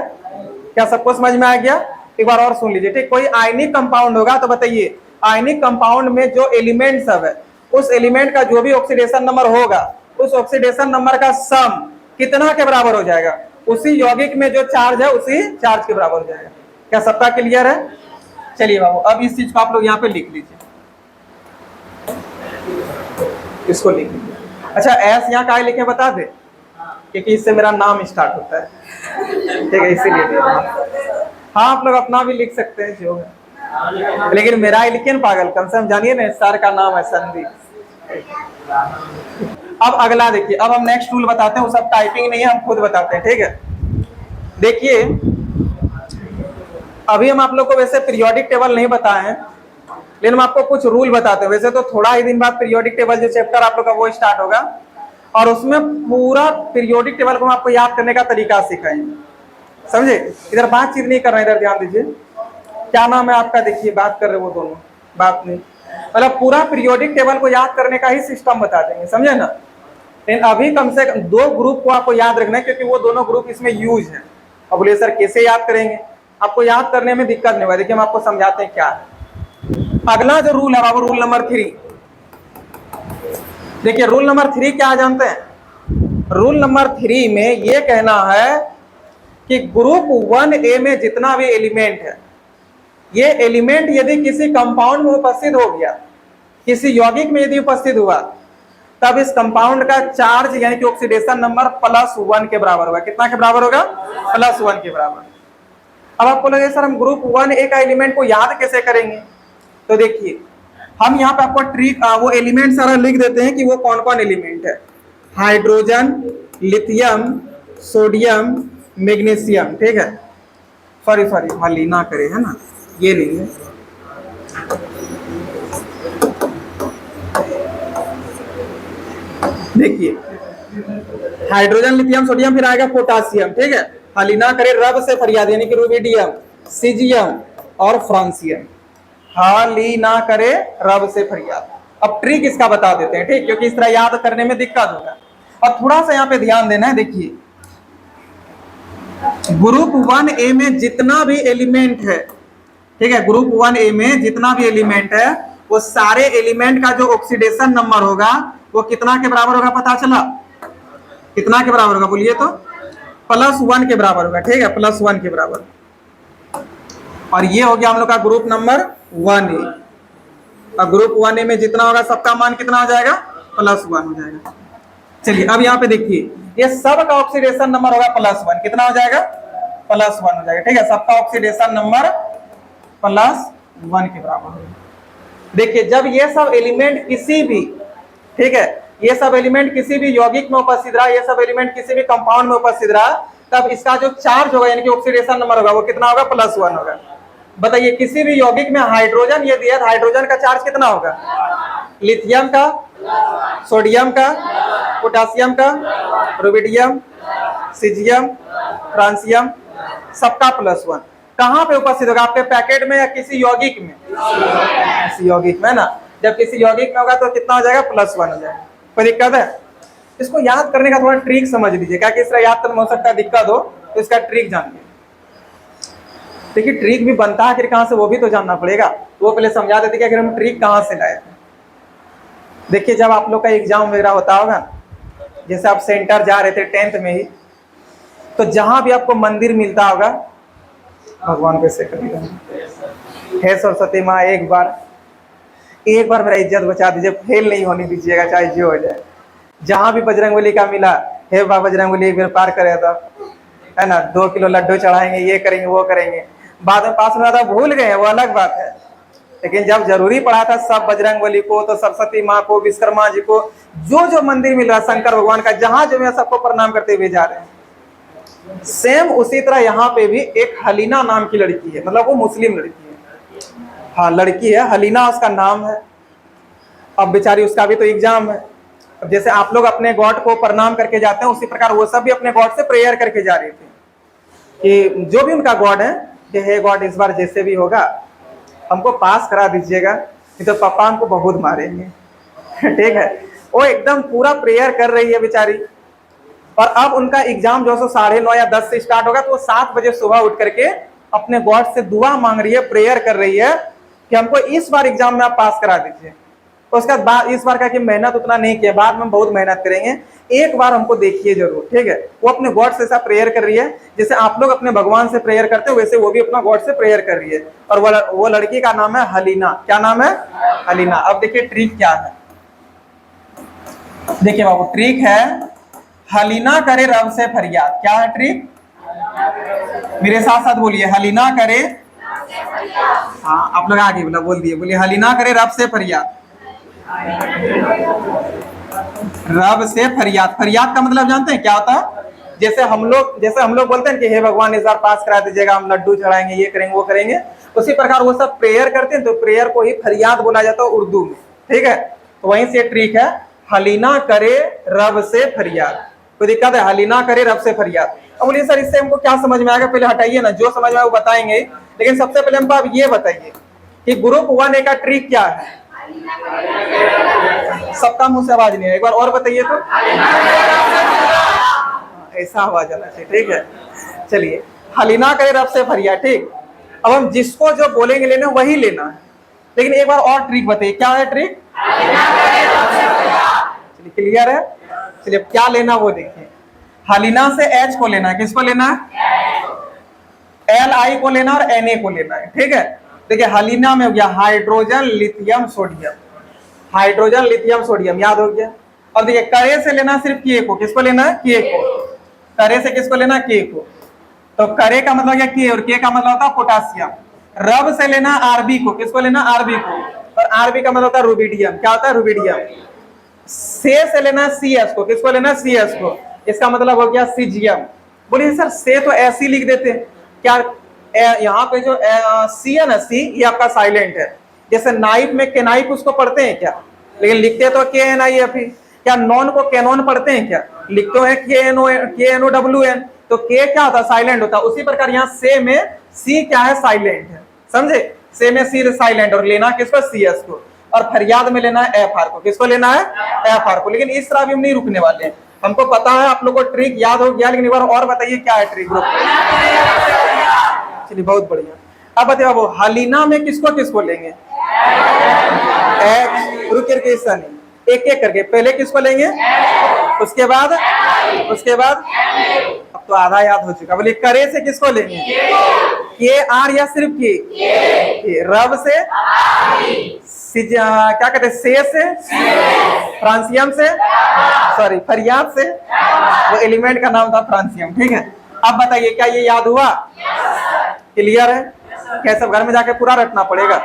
क्या? सबको समझ में आ गया? एक बार और सुन लीजिए। ठीक, कोई आयनिक कंपाउंड होगा तो बताइए, आयनिक कंपाउंड में जो एलिमेंट सब है, उस एलिमेंट का जो भी ऑक्सीडेशन नंबर होगा, उस ऑक्सीडेशन नंबर का सम कितना के बराबर हो जाएगा? उसी यौगिक में जो चार्ज है उसी चार्ज के बराबर हो जाएगा। क्या सबका क्लियर है? चलिए बाबू, अब इस चीज को आप लोग यहाँ पे लिख लीजिए, इसको लिख लीजिए। अच्छा, एस यहाँ का लिखे बता दे, क्योंकि इससे मेरा नाम स्टार्ट होता है। ठीक है, इसीलिए। हाँ, आप लोग अपना भी लिख सकते हैं जो है, लेकिन मेरा ही लिखिए ना पागल, कम से कम जानिए ना सर का नाम है संदीप। अब अगला देखिए, अब हम नेक्स्ट रूल बताते हैं, वो सब टाइपिंग नहीं है, हम खुद बताते हैं। ठीक है, देखिए अभी हम आप लोग को वैसे पीरियोडिक टेबल नहीं बताए हैं, लेकिन हम आपको कुछ रूल बताते हैं। वैसे तो थोड़ा ही दिन बाद पीरियोडिक टेबल जो चैप्टर आप लोग का वो स्टार्ट होगा, और उसमें पूरा पीरियोडिक टेबल को हम आपको याद करने का तरीका सिखाएंगे। समझे? इधर बातचीत नहीं कर रहे, इधर ध्यान दीजिए। क्या नाम है आपका? देखिए बात कर रहे वो दोनों, बात नहीं, मतलब पूरा पीरियोडिक टेबल को याद करने का ही सिस्टम बता देंगे, समझे ना। लेकिन अभी कम से कम 2 ग्रुप को आपको याद रखना है, क्योंकि वो दोनों ग्रुप इसमें यूज है। अब बोले सर कैसे याद करेंगे? आपको याद करने में दिक्कत नहीं होगा। देखिए हम आपको समझाते हैं क्या है। अगला जो रूल है बाबू, रूल नंबर 3। देखिए रूल नंबर 3 क्या जानते हैं? रूल नंबर 3 में ये कहना है कि ग्रुप 1A में जितना भी एलिमेंट है, ये एलिमेंट यदि किसी कंपाउंड में उपस्थित हो गया, किसी यौगिक में यदि उपस्थित हुआ, तब इस कंपाउंड का चार्ज यानी कि ऑक्सीडेशन नंबर +1 के बराबर होगा। कितना के बराबर होगा? +1 के बराबर। अब आपको लगे सर हम ग्रुप 1A का एलिमेंट को याद कैसे करेंगे? तो देखिए हम यहाँ पे आपको ट्रिक वो एलिमेंट सारा लिख देते हैं कि वो कौन कौन एलिमेंट है। Hydrogen, lithium, sodium, magnesium. ठीक है, सॉरी खाली ना करे, है ना, ये नहीं है। देखिए हाइड्रोजन, लिथियम, सोडियम, फिर आएगा पोटासियम। ठीक है, खाली ना करे, रब से फरियाद, यानी कि रुबिडियम, सीजियम और फ्रांसियम। खाली ना करे, रब से फरियाद। अब ट्रिक इसका बता देते हैं, ठीक, क्योंकि इस तरह याद करने में दिक्कत होगा। और थोड़ा सा यहाँ पे ध्यान देना है। देखिए ग्रुप 1A में जितना भी एलिमेंट है, ठीक है, ग्रुप 1A में जितना भी एलिमेंट है, वो सारे एलिमेंट का जो ऑक्सीडेशन नंबर होगा वो कितना के बराबर होगा? पता चला? कितना के बराबर होगा बोलिए तो? +1 के बराबर होगा। ठीक है, +1 के बराबर। और ये हो गया हम लोग का ग्रुप नंबर 1A। और ग्रुप 1A में जितना होगा सबका मान कितना हो जाएगा? +1 हो जाएगा। चलिए अब यहाँ पे देखिए, ये सब का ऑक्सीडेशन नंबर होगा +1। कितना हो जाएगा? +1 हो जाएगा। ठीक है, सबका ऑक्सीडेशन नंबर +1 के बराबर होगा। देखिए जब ये सब एलिमेंट किसी भी, ठीक है, ये सब एलिमेंट किसी भी यौगिक में उपस्थित रहा, ये सब एलिमेंट किसी भी कंपाउंड में उपस्थित रहा, तब इसका जो चार्ज होगा यानी कि ऑक्सीडेशन नंबर होगा वो कितना होगा? +1 होगा। बताइए किसी भी यौगिक में हाइड्रोजन ये दिया, हाइड्रोजन का चार्ज कितना होगा? लिथियम का, सोडियम का, पोटासियम का, रुबिडियम, सीजियम, फ्रांसियम, सबका +1। कहाँ पे उपस्थित होगा? आपके पैकेट में या किसी यौगिक में? किसी यौगिक में ना। जब किसी यौगिक में होगा तो कितना हो जाएगा? +1 हो जाएगा। कोई दिक्कत है? इसको याद करने का थोड़ा ट्रिक समझ लीजिए, क्या कि इस तरह याद करने में हो सकता है दिक्कत हो, तो इसका ट्रिक जानिए। देखिए ट्रिक भी बनता है आखिर कहाँ से, वो भी तो जानना पड़ेगा। वो पहले समझा देते कि आखिर हम ट्रिक कहाँ से लाए थे। देखिए जब आप लोग का एग्जाम वगैरह होता होगा, जैसे आप सेंटर जा रहे थे 10th में ही, तो जहां भी आपको मंदिर मिलता होगा, भगवान कैसे करेगा, हे सरस्वती माँ एक बार मेरा इज्जत बचा दीजिए, फेल नहीं होने दीजिएगा चाहे जो हो जाए। जहां भी बजरंगबली का मिला, हे बाबा बजरंगबली एक बार पार करे तो, है ना, 2 किलो लड्डू चढ़ाएंगे, ये करेंगे वो करेंगे। बाद में पास में आता भूल गए, वो अलग बात है। लेकिन जब जरूरी पड़ा था सब बजरंगबली को, तो सरस्वती माँ को, विश्वकर्मा जी को, जो जो मंदिर मिल रहा शंकर भगवान का, जहां जो है सबको प्रणाम करते हुए जा रहे हैं। सेम उसी तरह यहाँ पे भी एक हलीना नाम की लड़की है, मतलब वो मुस्लिम लड़की है, हाँ लड़की है, हलीना उसका नाम है। अब बेचारी उसका भी तो एग्जाम है। अब जैसे आप लोग अपने गॉड को प्रणाम करके जाते हैं, उसी प्रकार वो सब भी अपने गॉड से प्रेयर करके जा रहे थे कि जो भी उनका गॉड है कि हे गॉड इस बार जैसे भी होगा हमको पास करा दीजिएगा, नहीं तो पापा हमको बहुत मारेंगे। ठीक है, वो एकदम पूरा प्रेयर कर रही है बेचारी। और अब उनका एग्जाम जो है 9:30 या 10 से स्टार्ट होगा, तो वो 7 बजे सुबह उठ करके अपने गॉड से दुआ मांग रही है, प्रेयर कर रही है कि हमको इस बार एग्जाम में आप पास करा दीजिए। उसके बाद इस बार का कि मेहनत उतना नहीं किया, बाद में बहुत मेहनत करेंगे, एक बार हमको देखिए जरूर। ठीक है, वो अपने गॉड से ऐसा प्रेयर कर रही है जैसे आप लोग अपने भगवान से प्रेयर करते हो, वैसे वो भी अपना गॉड से प्रेयर कर रही है। और वो लड़की का नाम है हलीना। क्या नाम है? हलीना। अब देखिए ट्रिक क्या है, देखिए बाबू ट्रिक है, हलीना करे रब से फरियाद। क्या है ट्रिक? मेरे साथ साथ बोलिए, हलीना करे, हाँ आप लोग आगे बोल दिए, बोलिए हलीना करे रब से फरियाद। रब से फरियाद, फरियाद का मतलब जानते हैं क्या होता है? जैसे हम लोग बोलते हैं कि हे भगवान इस बार पास करा दीजिएगा, हम लड्डू चढ़ाएंगे, ये करेंगे वो करेंगे, उसी प्रकार वो सब प्रेयर करते हैं, तो प्रेयर को ही फरियाद बोला जाता है उर्दू में। ठीक है, तो वहीं से ट्रिक है, हलीना करे रब से फरियाद। कोई दिक्कत है? हलीना करे रब से फरियाद। अब बोलिए सर इससे हमको क्या समझ में आएगा? पहले हटाइए ना, जो समझ में आए वो बताएंगे, लेकिन सबसे पहले हमको आप ये बताइए कि ग्रुप 1 का ट्रिक क्या है? सबका मुंह से आवाज नहीं है, एक बार और बताइए तो। ऐसा आवाज आना चाहिए। ठीक है, चलिए हलीना करे रब से फरियाद। ठीक, अब हम जिसको जो बोलेंगे लेना वही लेना है, लेकिन एक बार और ट्रिक बताइए, क्या है ट्रिक? चलिए क्लियर है, चलिए क्या लेना वो देखिए। हलीना से एच को लेना है, किसको लेना है? Li को लेना और Na को लेना है। ठीक है, देखिए हलीना में हो गया hydrogen lithium sodium, hydrogen lithium sodium याद हो गया। और देखिए करे से लेना सिर्फ के को, किसको लेना है? के को। करे से किसको लेना? के को। तो करे का मतलब क्या? के, और के का मतलब होता है पोटासियम। रब से लेना आरबी को, किसको लेना? आरबी को। और आरबी का मतलब होता है रुबिडियम। क्या होता है? रुबिडियम। से लेना सीएस को, किसको लेना? सीएस को। इसका मतलब हो गया सीजियम। बोलिए सर से तो ऐसे ही लिख देते हैं क्या? यहाँ पे जो सी है ना, सी ये आपका साइलेंट है। जैसे नाइफ में केनाइफ उसको पढ़ते हैं क्या? लेकिन लिखते तो के एन आई एफ ही। क्या नॉन को कैनोन पढ़ते हैं क्या? लिखते हैं के एन ओ डब्ल्यू एन। तो के क्या होता है? साइलेंट होता है। उसी प्रकार यहाँ से में सी क्या है? साइलेंट है, समझे? से में सी साइलेंट, और लेना किसको? सी एस को। और फरियाद में लेना है एफ आर को, किसको लेना है? एफ आर को। लेकिन इस तरह भी हम नहीं रुकने वाले हैं, हमको पता है आप लोग को ट्रिक याद हो गया, लेकिन एक बार और बताइए क्या है ट्रिक ग्रुप? चलिए बहुत बढ़िया। अब बताइए बाबू हलीना में किसको किसको लेंगे? एक एक करके पहले किसको लेंगे, उसके बाद अब तो आधा याद हो चुका। बोलिए करे से किसको लेंगे? के आर या सिर्फ के? रब से क्या कहते हैं? से फ्रांसियम से, सॉरी फरियाद से, वो एलिमेंट का नाम था फ्रांसियम। ठीक है, अब बताइए क्या ये याद हुआ? क्लियर है? क्या सब घर में जाके पूरा रटना पड़ेगा?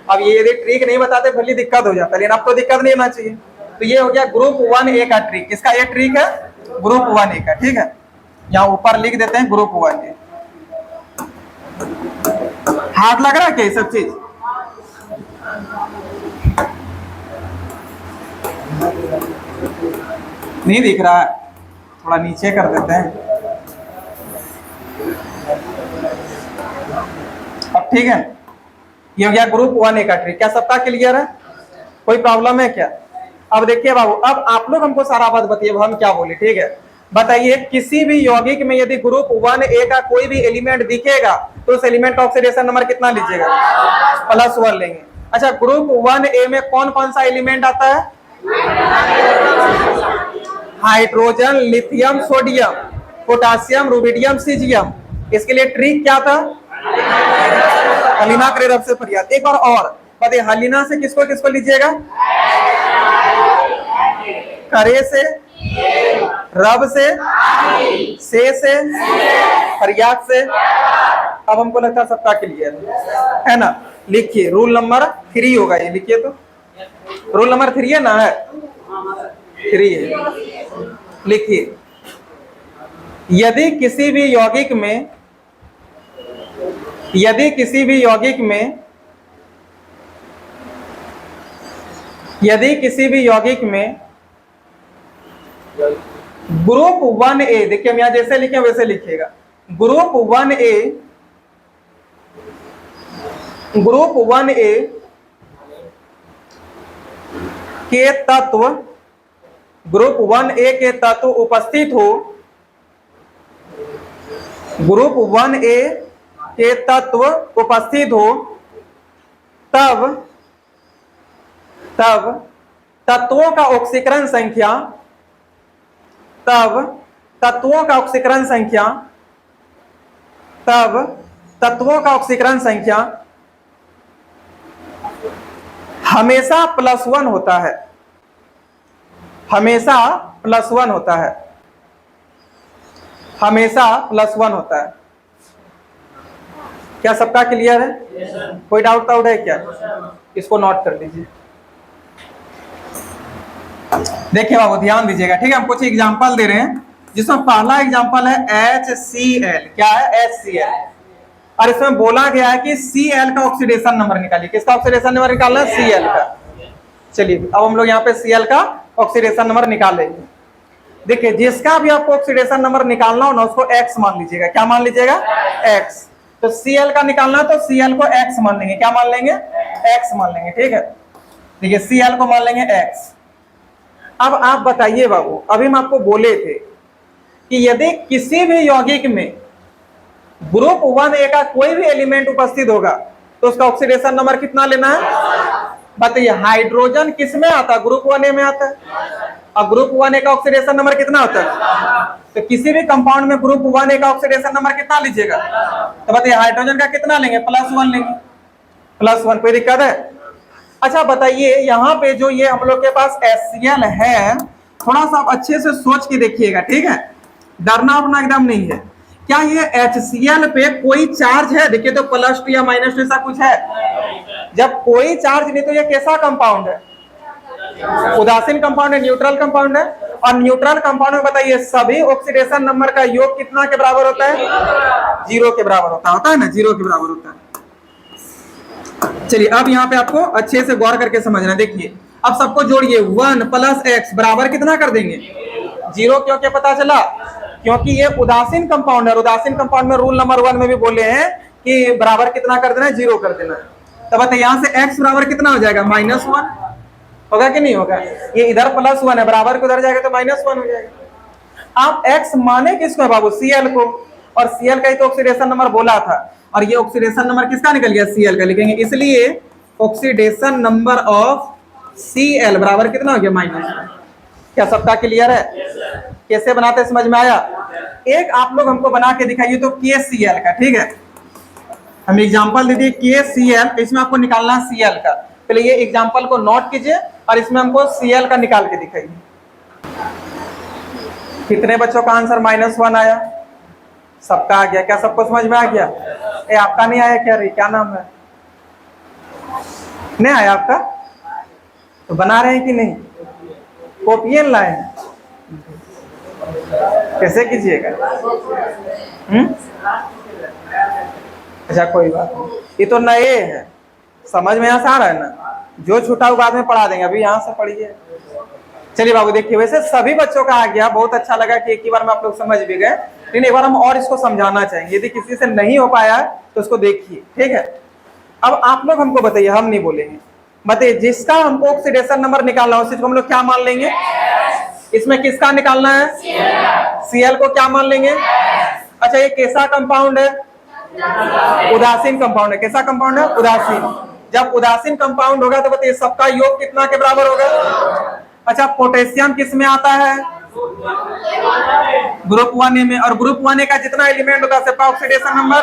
अब ये यदि ट्रिक नहीं बताते फिर दिक्कत हो जाता है, लेकिन आपको दिक्कत नहीं होना चाहिए। तो ये हो गया ग्रुप 1A का ट्रिक। इसका ये ट्रिक है ग्रुप 1A का। ठीक है, यहाँ ऊपर लिख देते हैं ग्रुप 1A। हाथ लग रहा है क्या ये सब चीज? नहीं दिख रहा है, थोड़ा नीचे कर देते हैं। अब ठीक है, ये हो गया ग्रुप 1A का ट्रिक। क्या सबका क्लियर है? कोई प्रॉब्लम है क्या? अब देखिए बाबू, अब आप लोग हमको सारा बात बताइए हम क्या बोले। ठीक है, बताइए किसी भी यौगिक में यदि ग्रुप 1A का कोई भी एलिमेंट दिखेगा तो उस एलिमेंट का ऑक्सीडेशन नंबर कितना लीजिएगा? +1 लेंगे। अच्छा, ग्रुप 1A में कौन कौन सा एलिमेंट आता है? Hydrogen lithium sodium, potassium rubidium caesium. इसके लिए ट्रिक क्या था? हलीना करे रब से फरियाद। एक बार और बताइए हलीना से किसको किसको लीजिएगा? करे से, रब से फरियाद से। अब हमको लगता है सबका क्लियर है ना? लिखिए रूल नंबर 3 होगा ये, लिखिए तो रूल नंबर 3 है ना, है 3 है। लिखिए यदि किसी भी यौगिक में यदि किसी भी यौगिक में ग्रुप 1A, देखिए हम यहां जैसे लिखे वैसे लिखिएगा, ग्रुप 1A के तत्व, ग्रुप 1A के तत्व उपस्थित हो, ग्रुप 1A के तत्व उपस्थित हो, तब तत्वों का ऑक्सीकरण संख्या, हमेशा +1 होता है, हमेशा +1 होता है, हमेशा +1 होता है। क्या सबका क्लियर है? कोई डाउट है क्या? इसको नोट कर लीजिए। देखिए बाबू ध्यान दीजिएगा, ठीक है। हम कुछ एग्जांपल दे रहे हैं, जिसमें पहला एग्जांपल है HCl। क्या है? HCl। और इसमें बोला गया है कि Cl का ऑक्सीडेशन नंबर निकालिए। किसका ऑक्सीडेशन नंबर निकालना है? Cl का। चलिए अब हम लोग यहाँ पे Cl का ऑक्सीडेशन नंबर निकालेंगे। देखिए जिसका भी आपको ऑक्सीडेशन नंबर निकालना हो ना, उसको X मान लीजिएगा। क्या मान लीजिएगा? X। तो Cl का निकालना तो Cl को X मान लेंगे। क्या मान लेंगे? X मान लेंगे, ठीक है। देखिए Cl को मान लेंगे X। अब आप बताइए बाबू, अभी हम आपको बोले थे कि यदि किसी भी यौगिक में ग्रुप 1A का कोई भी एलिमेंट उपस्थित होगा तो उसका ऑक्सीडेशन नंबर कितना लेना है? बताइए हाइड्रोजन किस में आता है? ग्रुप 1A में आता है। और ग्रुप 1A का ऑक्सीडेशन नंबर कितना होता है? तो किसी भी कंपाउंड में ग्रुप 1A का ऑक्सीडेशन नंबर कितना लीजिएगा? तो बताइए हाइड्रोजन का कितना लेंगे? +1 लेंगे। +1। कोई दिक्कत है? अच्छा बताइए यहाँ पे जो ये हम लोग के पास HCl है, थोड़ा सा आप अच्छे से सोच के देखिएगा, ठीक है। डरना अपना एकदम नहीं है। क्या ये HCl पे कोई चार्ज है? देखिए तो +2 या -2 ऐसा कुछ है? जब कोई चार्ज नहीं तो ये कैसा कंपाउंड है? उदासीन कंपाउंड है, न्यूट्रल कंपाउंड है। और न्यूट्रल कंपाउंड में बताइए सभी ऑक्सीडेशन नंबर का योग कितना के बराबर होता है? 0 के बराबर होता है ना, 0 के बराबर होता है। चलिए अब यहाँ पे आपको अच्छे से गौर करके समझना। देखिए अब सबको जोड़िए, 1 + x बराबर कितना कर देंगे? 0। क्यों क्या पता चला? क्योंकि ये उदासीन कंपाउंड है। उदासीन कंपाउंड में रूल नंबर 1 में भी बोले हैं कि बराबर कितना कर देना है? 0 कर देना है। तब बताइए यहाँ से x बराबर कितना हो जाएगा? -1 होगा कि नहीं होगा? ये इधर +1 है, बराबर को उधर जाएगा तो -1 हो जाएगा। आप x माने किसको है बाबू? Cl को। और Cl का ही तो ऑक्सीडेशन नंबर बोला था, और ये ऑक्सीडेशन नंबर किसका निकल गया? Cl का लिखेंगे। इसलिए ऑक्सीडेशन नंबर ऑफ Cl बराबर कितना हो गया? -1। क्या सबका क्लियर है? कैसे बनाते समझ में आया? एक आप लोग हमको बना के दिखाइए तो KCl का, ठीक है। हम एग्जांपल दे दिए KCl, इसमें आपको निकालना है Cl का। पहले ये एग्जांपल को नोट कीजिए और इसमें हमको Cl का निकाल के दिखाइए। कितने बच्चों का आंसर -1 आया? सबका आ गया। क्या सबको समझ में आ गया? ए आपका नहीं आया क्या? क्या नाम है? नहीं आया आपका? तो बना रहे हैं कि नहीं? कॉपी लाए हैं? कैसे कीजिएगा? अच्छा कोई बात नहीं, ये तो नए हैं, समझ में यहाँ से आ रहा है ना। जो छूटा हुआ बाद में पढ़ा देंगे, अभी यहाँ से पढ़िए। चलिए बाबू देखिए, वैसे सभी बच्चों का आ गया, बहुत अच्छा लगा कि एक ही बार में आप लोग समझ भी गए। लेकिन एक बार हम और इसको समझाना चाहेंगे, यदि किसी से नहीं हो पाया तो उसको देखिए, ठीक है। अब आप लोग हमको बताइए, हम नहीं बोलेंगे, बताइए जिसका हमको ऑक्सीडेशन नंबर निकालना हो, उसको हम लोग क्या मान लेंगे? इसमें किसका निकालना है? Cl को क्या मान लेंगे? अच्छा ये कैसा कंपाउंड है? उदासीन कंपाउंड है। कैसा कंपाउंड है? उदासीन। जब उदासीन कंपाउंड होगा तो बताइए सबका योग कितना के बराबर होगा? अच्छा पोटेशियम किस में आता है? ग्रुप 1A में। और ग्रुप 1A का जितना एलिमेंट होगा सबका ऑक्सीडेशन नंबर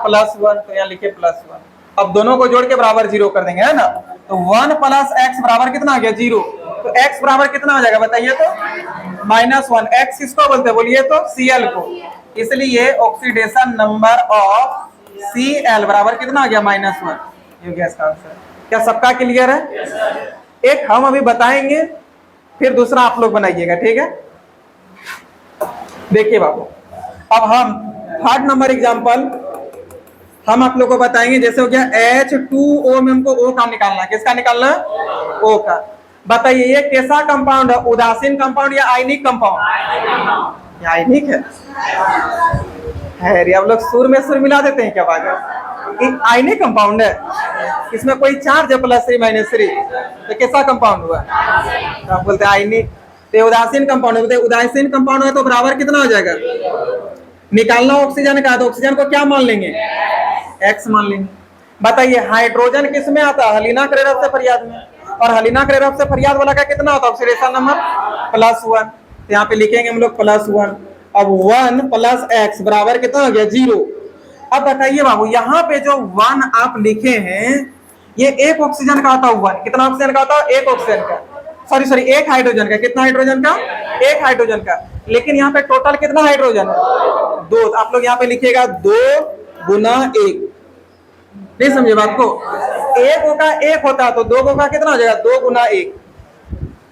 +1, तो यहाँ लिखे +1। अब दोनों को जोड़ के बराबर 0 कर देंगे, है ना। तो 1 + x बराबर कितना आ गया? 0। तो x बराबर कितना हो जाएगा बताइए तो? -1। x किसको बोलते हैं बोलिए तो? Cl को। इसलिए ऑक्सीडेशन नंबर ऑफ Cl बराबर कितना आ गया? -1। ये हो गया इसका आंसर। क्या सबका क्लियर है? एक हम अभी बताएंगे, फिर दूसरा आप लोग बनाइएगा, ठीक है? देखिए बाबू, अब हम थर्ड नंबर एग्जांपल हम आप लोग को बताएंगे। जैसे हो गया H2O में हमको O का निकालना है। किसका निकालना है? O का। बताइए ये कैसा कंपाउंड है? उदासीन कंपाउंड या आयनिक कंपाउंड? आयनिक है रे। अब लोग सुर में सुर मिला देते हैं क्या बात है? आयनिक कंपाउंड है, इसमें कोई चार्ज है +3 - 3, तो कैसा कंपाउंड हुआ? तो आप बोलते हैं आयनिक। तो उदासीन कंपाउंड है। उदासीन कंपाउंड है तो बराबर कितना हो जाएगा? निकालना ऑक्सीजन का, तो ऑक्सीजन को क्या मान लेंगे? X मान लेंगे। बताइए हाइड्रोजन किस में आता है? हलीना क्रेरफ से फरियाद में। और हलीना क्रेरफ से फरियाद वाला का कितना होता है ऑक्सीडेशन नंबर? +1। तो यहाँ पे लिखेंगे हम लोग +1। अब 1 + x बराबर कितना हो गया? 0। अब बताइए बाबू, यहाँ पे जो 1 आप लिखे हैं, ये एक ऑक्सीजन का आता है 1। कितना ऑक्सीजन का आता है? एक ऑक्सीजन का, सॉरी एक हाइड्रोजन का। कितना हाइड्रोजन का? एक हाइड्रोजन का। लेकिन यहाँ पे टोटल कितना हाइड्रोजन है? 2। आप लोग यहाँ पे लिखिएगा 2 × 1। नहीं समझे बात को? एक का एक होता है तो 2 का कितना हो जाएगा? 2 × 1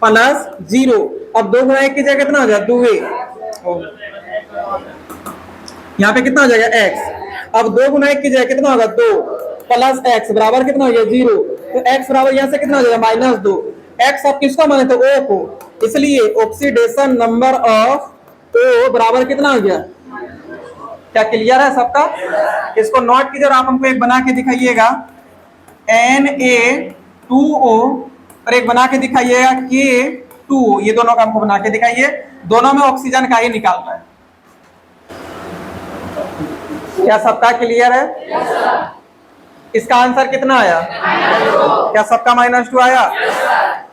+0। अब 2 × 1 की जगह कितना हो जाएगा? 2 यहाँ पे कितना हो जाएगा? x। अब 2 × 1 की जगह कितना होगा? 2 + x बराबर कितना हो गया? 0। तो x बराबर यहाँ से कितना हो जाएगा? -2। x आप किसको माने थे? O को। इसलिए ऑक्सीडेशन नंबर ऑफ O बराबर कितना हो गया? क्या क्लियर है सबका? इसको नोट कीजिए और आप हमको एक बना के दिखाइएगा Na2O और एक बना के दिखाइएगा K2O। ये दोनों का हमको बना के दिखाइए। दोनों में ऑक्सीजन का ही निकालना है। क्या सबका क्लियर है? इसका आंसर कितना आया? क्या सबका -2 आया?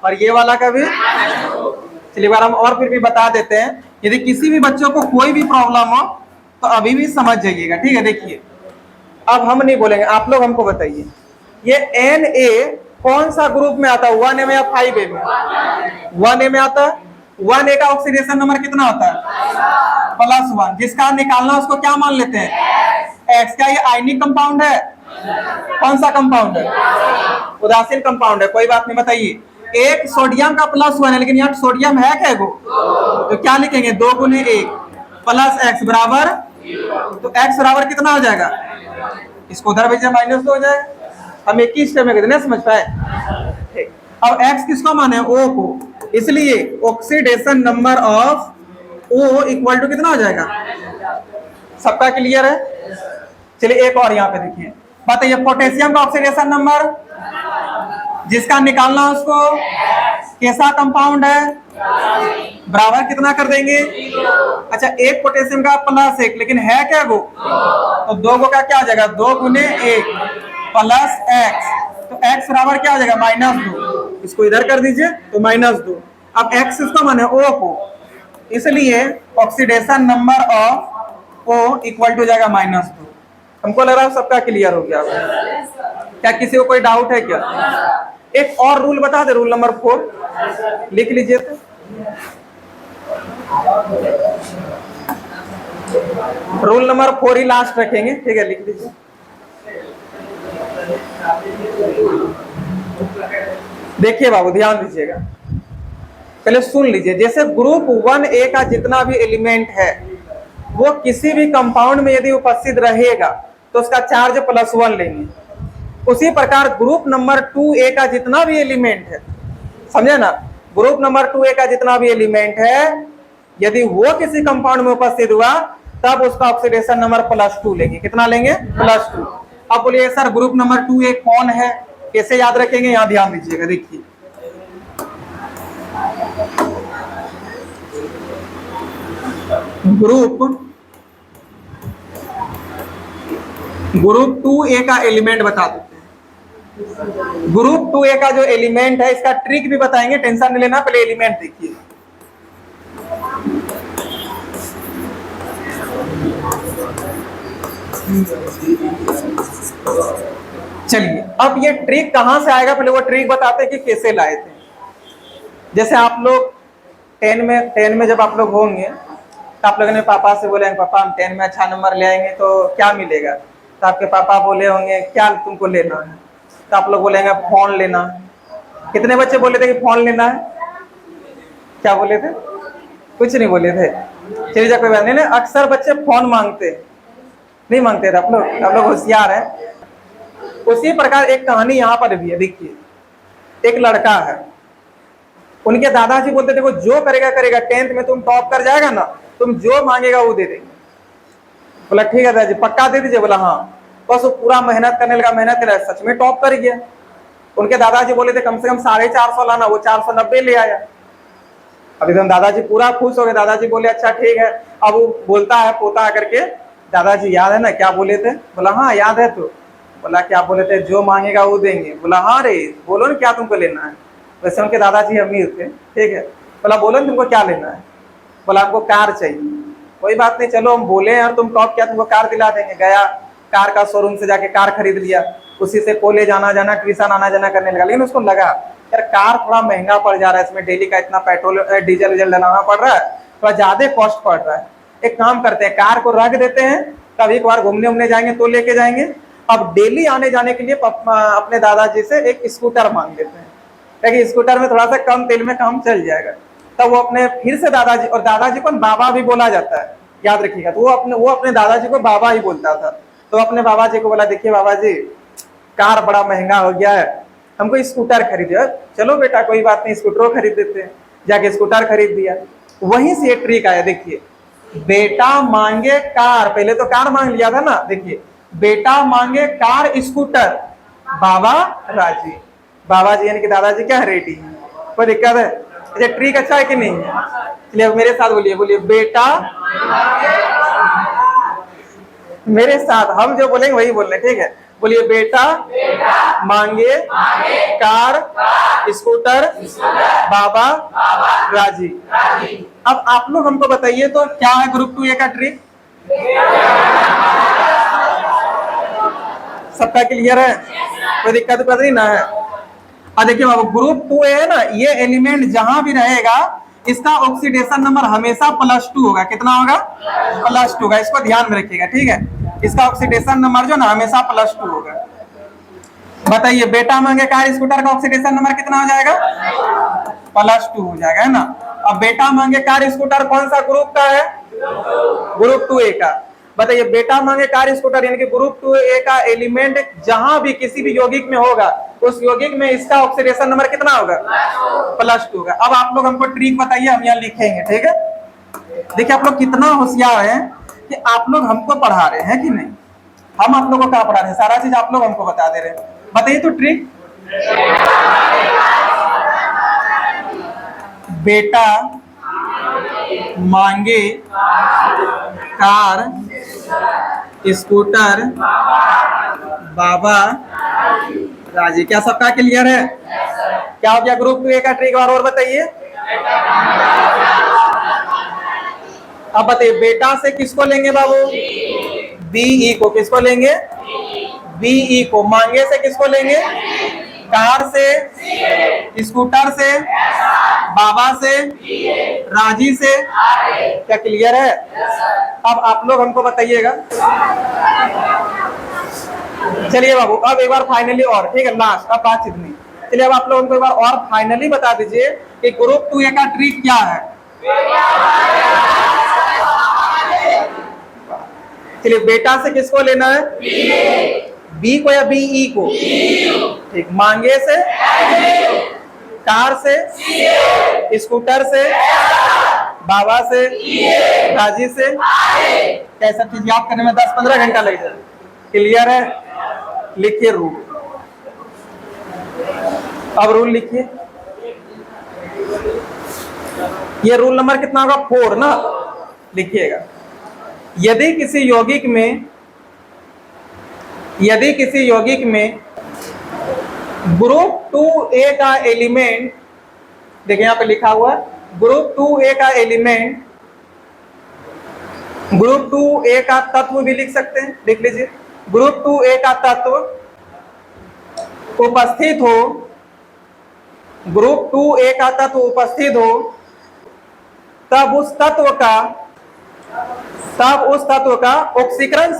और ये वाला का भी? चलिए बार हम और फिर भी बता देते हैं। यदि किसी भी बच्चों को कोई भी प्रॉब्लम हो तो अभी भी समझ जाइएगा, ठीक है? देखिए अब हम नहीं बोलेंगे, आप लोग हमको बताइए ये Na कौन सा ग्रुप में आता है? 1A में या 5A में? 1A में आता है। 1A का ऑक्सीडेशन नंबर कितना होता है? +1। जिसका निकालना उसको क्या मान लेते हैं? X। क्या ये आयनिक कंपाउंड है? कौन सा कंपाउंड है? उदासीन कंपाउंड है। कोई बात नहीं। बताइए एक सोडियम का +1 है, लेकिन यहाँ सोडियम है क्या? तो क्या लिखेंगे? 2 × 1 +x बराबर, तो x बराबर कितना हो जाएगा? इसको उधर भेजिए, -2 हो जाएगा। हम एक ही स्टेप में कितने समझ पाए? अब x किसको माने? O को। इसलिए ऑक्सीडेशन नंबर ऑफ O = कितना हो जाएगा? सबका क्लियर है? चलिए एक और यहाँ पे देखिए। बताइए पोटेशियम का ऑक्सीडेशन नंबर जिसका निकालना उसको कैसा कंपाउंड है? बराबर कितना कर देंगे? अच्छा एक पोटेशियम का +1, लेकिन है क्या वो? तो 2 का क्या आ जाएगा? 2 × 1 +x। तो x बराबर क्या आ जाएगा? -2। इसको इधर कर दीजिए तो -2। अब x इसको माने O को, इसलिए ऑक्सीडेशन नंबर ऑफ O = हो जाएगा -2। हमको लग रहा है सबका क्लियर हो गया। क्या किसी को कोई डाउट है क्या? एक और रूल बता दे, रूल नंबर 4 लिख लीजिए। तो रूल नंबर 4 ही लास्ट रखेंगे, ठीक है? लिख लीजिए। देखिए बाबू ध्यान दीजिएगा, पहले सुन लीजिए। जैसे ग्रुप 1A का जितना भी एलिमेंट है वो किसी भी कंपाउंड में यदि उपस्थित रहेगा तो उसका चार्ज +1 लेंगे। उसी प्रकार ग्रुप नंबर 2A का जितना भी एलिमेंट है, समझे ना? ग्रुप नंबर 2A का जितना भी एलिमेंट है यदि वो किसी कंपाउंड में उपस्थित हुआ तब उसका ऑक्सीडेशन नंबर +2 लेंगे। कितना लेंगे? +2। अब बोलिए सर ग्रुप नंबर 2A कौन है? कैसे याद रखेंगे? यहाँ ध्यान दीजिएगा। देखिए ग्रुप 2A का एलिमेंट बता देते हैं। ग्रुप 2A का जो एलिमेंट है इसका ट्रिक भी बताएंगे, टेंशन नहीं लेना। पहले एलिमेंट देखिए। चलिए अब ये ट्रिक कहां से आएगा, पहले वो ट्रिक बताते हैं कि कैसे लाए थे। जैसे आप लोग 10 में जब आप लोग होंगे तो आप लोगों ने पापा से बोले पापा हम 10 में अच्छा नंबर ले आएंगे तो क्या मिलेगा? तो आपके पापा बोले होंगे क्या तुमको लेना है? तो आप लोग बोलेंगे फोन लेना। कितने बच्चे बोले थे कि फोन लेना है? क्या बोले थे? कुछ नहीं बोले थे। चलिए कोई बात नहीं। अक्सर बच्चे फोन मांगते नहीं मांगते थे। आप लोग होशियार हैं। उसी प्रकार एक कहानी यहाँ पर भी है। देखिए, एक लड़का है, उनके दादाजी बोलते थे वो जो करेगा करेगा, 10th में तुम टॉप कर जाएगा ना, तुम जो मांगेगा वो दे देंगे। बोला ठीक है दादाजी, पक्का दे दीजिए। बोला हाँ। बस वो पूरा मेहनत करने लगा, मेहनत कर, सच में टॉप कर गया। उनके दादाजी बोले थे कम से कम 450 लाना, वो 490 ले आया। अब एकदम दादाजी पूरा खुश हो गए। दादाजी बोले अच्छा ठीक है। अब वो बोलता है पोता आकर के, दादाजी याद है ना क्या बोले थे? बोला हाँ याद है। तो बोला क्या बोले थे? जो मांगेगा वो देंगे। बोला हाँ रे, बोलो ना क्या तुमको लेना है। वैसे उनके दादाजी अमीर थे, ठीक है। बोला बोलो ना तुमको क्या लेना है। बोला हमको कार चाहिए। कोई बात नहीं, चलो हम बोले यार तुम टॉप किया, तुमको कार दिला देंगे। गया कार का शोरूम से जाके कार खरीद लिया। उसी से कॉलेज आना जाना, ट्यूशन आना जाना करने लगा। लेकिन उसको लगा यार कार थोड़ा महंगा पड़ जा रहा है, इसमें डेली का इतना पेट्रोल डीजल विजल डलाना पड़ रहा है, थोड़ा ज्यादा कॉस्ट पड़ रहा है। एक काम करते हैं, कार को रख देते हैं, कभी एक बार घूमने उमने जाएंगे तो लेके जाएंगे। अब डेली आने जाने के लिए अपने दादाजी से एक स्कूटर मांग लेते हैं, ताकि स्कूटर में थोड़ा सा कम तेल में काम चल जाएगा। तब वो अपने फिर से दादाजी, और दादाजी को बाबा भी बोला जाता है, याद रखिएगा। तो वो अपने दादाजी को बाबा ही बोलता था। तो अपने बाबा जी को बोला देखिए बाबा जी, कार बड़ा महंगा हो गया है, हमको स्कूटर खरीदे। चलो बेटा कोई बात नहीं, स्कूटर खरीद देते हैं। जाके स्कूटर खरीद दिया। वहीं से एक ट्रिक आया। देखिए, बेटा मांगे कार, पहले तो कार मांग लिया था ना। देखिए, बेटा मांगे कार स्कूटर, बाबा राजी। बाबा जी यानी कि दादाजी क्या है? रेडी। कोई दिक्कत है? ये ट्रिक अच्छा है कि नहीं? चलिए मेरे साथ बोलिए, बोलिए बेटा, मेरे साथ हम जो बोलेंगे वही बोलने, ठीक है। बोलिए बेटा मांगे कार स्कूटर, बाबा राजी। अब आप लोग हमको बताइए तो क्या है ग्रुप 2A का ट्रिक? सबका क्लियर है? कोई दिक्कत नहीं ना है? अब देखिए बाबू, ग्रुप 2A है ना, ये एलिमेंट जहां भी रहेगा इसका ऑक्सीडेशन नंबर हमेशा +2 होगा। कितना होगा? +2 होगा। इसको ध्यान में रखिएगा, ठीक है। इसका ऑक्सीडेशन नंबर जो ना हमेशा +2 होगा। बताइए, बेटा मांगे कार स्कूटर का ऑक्सीडेशन नंबर कितना हो जाएगा? +2 हो जाएगा, है ना। अब बेटा मांगे कार स्कूटर कौन सा ग्रुप का है? ग्रुप 2A का। बताइए, बेटा मांगे कार स्कूटर यानी कि ग्रुप 2A का एलिमेंट जहां भी किसी भी यौगिक में होगा, उस यौगिक में इसका ऑक्सीडेशन नंबर कितना होगा? +2 होगा। अब आप लोग हमको ट्रिक बताइए, हम यहाँ लिखेंगे, ठीक है। देखिए आप लोग कितना होशियार है कि आप लोग हमको पढ़ा रहे हैं कि नहीं। हम आप लोगों को क्या पढ़ा रहे हैं? सारा चीज आप लोग हमको बता दे रहे हैं। बताइए तो ट्रिक। बेटा मांगे कार स्कूटर, बाबा राजी। क्या सबका क्लियर है? क्या हो गया ग्रुप 2A का ट्रिक? और बताइए। अब बताइए, बेटा से किसको लेंगे बाबू? BE को। किसको लेंगे? BE को। मांगे से किसको लेंगे? कार से, स्कूटर से, बाबा से, राजी से। क्या क्लियर है? अब आप लोग हमको बताइएगा। चलिए बाबू, अब एक बार फाइनली और, ठीक है, लास्ट, अब बातचीत नहीं। चलिए अब आप लोग हमको एक बार और फाइनली बता दीजिए कि ग्रुप 2A का ट्रिक क्या है। चलिए, बेटा से किसको लेना है? B को या BE को? ठीक। मांगे से, कार से, स्कूटर से, बाबा से, राजी से। कैसा चीज याद करने में 10-15 घंटा लग जाए। क्लियर है? लिखिए रूल। अब रूल लिखिए। ये रूल नंबर कितना होगा? 4 ना। लिखिएगा, यदि किसी यौगिक में ग्रुप 2A का एलिमेंट, देखिए यहां पे लिखा हुआ ग्रुप 2A का एलिमेंट, ग्रुप 2A का तत्व भी लिख सकते हैं, लिख लीजिए। ग्रुप 2A का तत्व उपस्थित हो, ग्रुप 2A का तत्व उपस्थित हो, तब उस तत्व का ऑक्सीकरण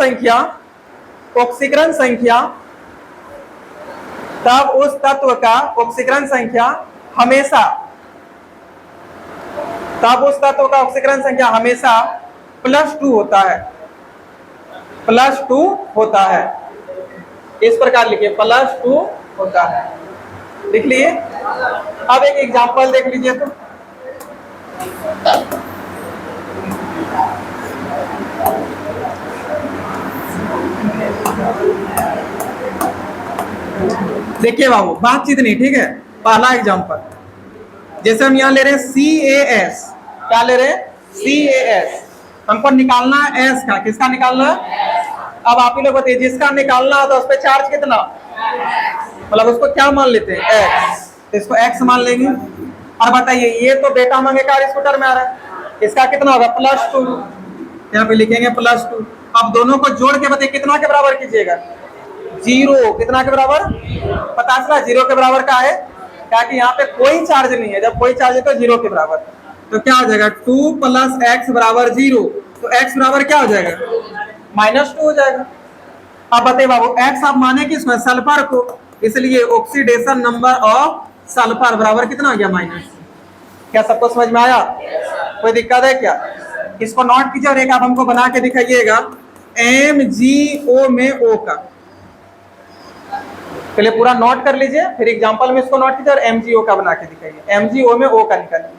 संख्या तब उस तत्व का ऑक्सीकरण संख्या हमेशा +2 होता है, +2 होता है। इस प्रकार लिखिए, +2 होता है। लिख लिए। अब एक एग्जांपल देख लीजिए तो देखिए बाबू, बातचीत नहीं, ठीक है। पहला एग्जांपल, जैसे हम यहाँ ले रहे हैं CAS, क्या ले रहे हैं? CAS। हमको निकालना है S का, किसका निकालना है? अब आप ही लोग बताइए, जिसका निकालना है तो उस पर चार्ज कितना, मतलब उसको क्या मान लेते हैं? X। तो इसको X मान लेंगे। और बताइए, ये तो बेटा मांगे कार स्कूटर में आ रहा है, इसका कितना होगा? +2। यहाँ पे लिखेंगे +2। अब दोनों को जोड़ के बताइए कितना के बराबर कीजिएगा? 0। कितना के बराबर? पता चला 0 के बराबर का है, क्या कि यहाँ पे कोई चार्ज नहीं है। जब कोई चार्ज है तो 0 के बराबर। तो क्या हो जाएगा? 2 + x बराबर 0। तो x बराबर क्या हो जाएगा? -2 हो जाएगा। अब बताइए बाबू, x आप माने किसको? सल्फर को, इसलिए ऑक्सीडेशन नंबर ऑफ सल्फर बराबर कितना हो गया? -2। क्या सबको समझ में आया? कोई दिक्कत है क्या? इसको नोट कीजिए और एक आप हमको बना के दिखाइएगा MgO में O का। पहले पूरा नोट कर लीजिए, फिर एग्जांपल में इसको नोट कीजिए और MgO का बना के दिखाइए। MgO में O का निकालिए।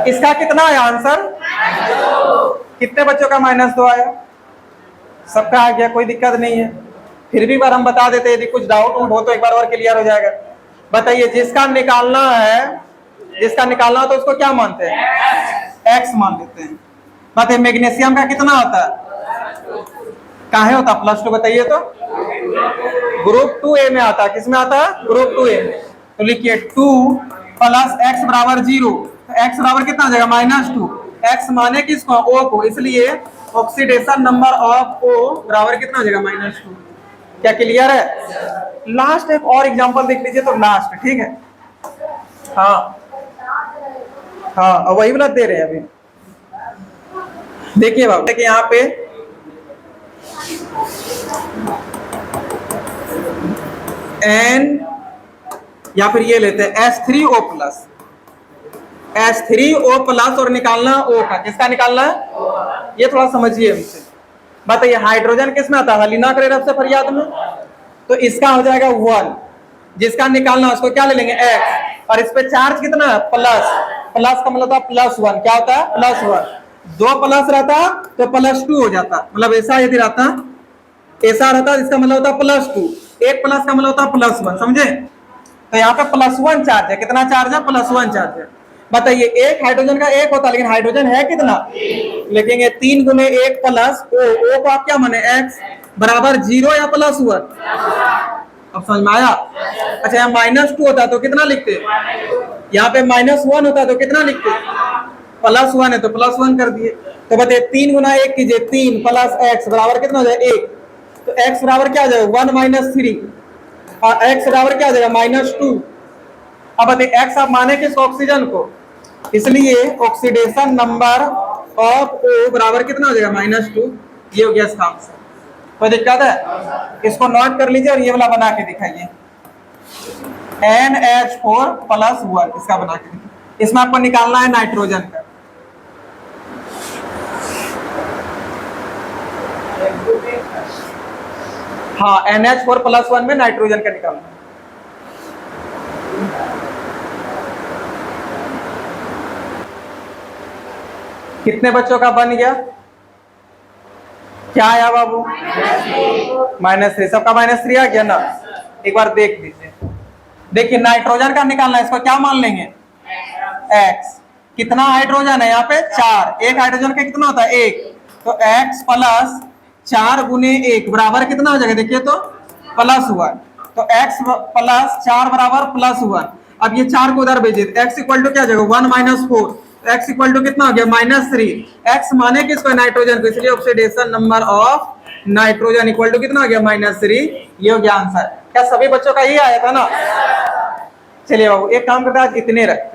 इसका कितना आया आंसर? कितने बच्चों का -2 आया? सबका आ गया, कोई दिक्कत नहीं है। फिर भी बार हम बता देते, यदि कुछ डाउट हो तो एक बार और क्लियर हो जाएगा। बताइए, जिसका निकालना हो तो उसको क्या मानते हैं? X मान लेते हैं। बताइए, मैग्नीशियम का कितना होता है? काहे होता है +2? बताइए तो। ग्रुप 2A में आता है। किस में आता है? ग्रुप 2A में। तो लिखिए 2 + x बराबर 0। तो x बराबर कितना हो जाएगा? -2। x माने किसको? O को, इसलिए ऑक्सीडेशन नंबर ऑफ O बराबर कितना हो जाएगा? -2। क्या क्लियर है? लास्ट एक और एग्जांपल देख लीजिए तो लास्ट, ठीक है। हाँ, वही वाला दे रहे हैं अभी। देखिए बाबू, देखिए यहाँ पे N, या फिर ये लेते हैं H3O+, H3O+ और निकालना O का। किसका निकालना है? ये थोड़ा समझिए हमसे। बताइए, हाइड्रोजन किस में आता है? हलीना से फरियाद में। तो इसका हो जाएगा 1। जिसका निकालना उसको क्या ले लेंगे? X। और इस पे चार्ज कितना है? प्लस का मतलब +1। क्या होता है? +1। 2 प्लस रहता तो +2 हो जाता, मतलब ऐसा यदि रहता, ऐसा रहता, इसका मतलब होता +2। 1 प्लस का मतलब होता +1, समझे? तो यहाँ पे +1 चार्ज है। कितना चार्ज है? +1 चार्ज है। बताइए, एक हाइड्रोजन का 1 होता, लेकिन हाइड्रोजन है कितना? लिखेंगे 3 × 1 + O को आप क्या माने? X बराबर 0 या +1? अब समझ में आया? अच्छा, यहाँ -2 होता तो कितना लिखते? यहाँ पे -1 होता तो कितना लिखते? +1 है तो +1 कर दिए। तो बताइए, 3 × 1 कीजिए, 3 + x बराबर कितना हो जाएगा? 1। तो x बराबर क्या हो जाएगा? 1 - 3। और x बराबर क्या हो जाएगा? -2। अब बताइए, x आप माने किस? ऑक्सीजन को, इसलिए ऑक्सीडेशन नंबर ऑफ O बराबर कितना हो जाएगा? -2। ये हो गया इसका आंसर। कोई दिक्कत है? इसको नोट कर लीजिए और ये वाला बना के दिखाइए। NH4+1 इसका बना के दिखाइए। इसमें आपको निकालना है नाइट्रोजन का। हाँ, NH4+1 में नाइट्रोजन का निकालना है। कितने बच्चों का बन गया? क्या आया बाबू? -3। सबका -3 आ गया ना? एक बार देख लीजिए। देखिए, नाइट्रोजन का निकालना है, इसको क्या मान लेंगे? X। कितना हाइड्रोजन है यहाँ पे? 4। एक हाइड्रोजन का कितना होता है? 1। तो X + 4 × 1 बराबर कितना हो जाएगा? देखिए तो +1। तो X + 4 बराबर +1। अब ये 4 को उधर भेजिए, X = क्या हो जाएगा? 1 - 4। X = कितना हो गया? -3। X माने किसको? नाइट्रोजन को, इसलिए ऑक्सीडेशन नंबर ऑफ नाइट्रोजन = कितना हो गया? -3। ये हो गया आंसर। क्या सभी बच्चों का ये आया था ना? चलिए बाबू, एक काम करते हैं, आज इतने रखते हैं।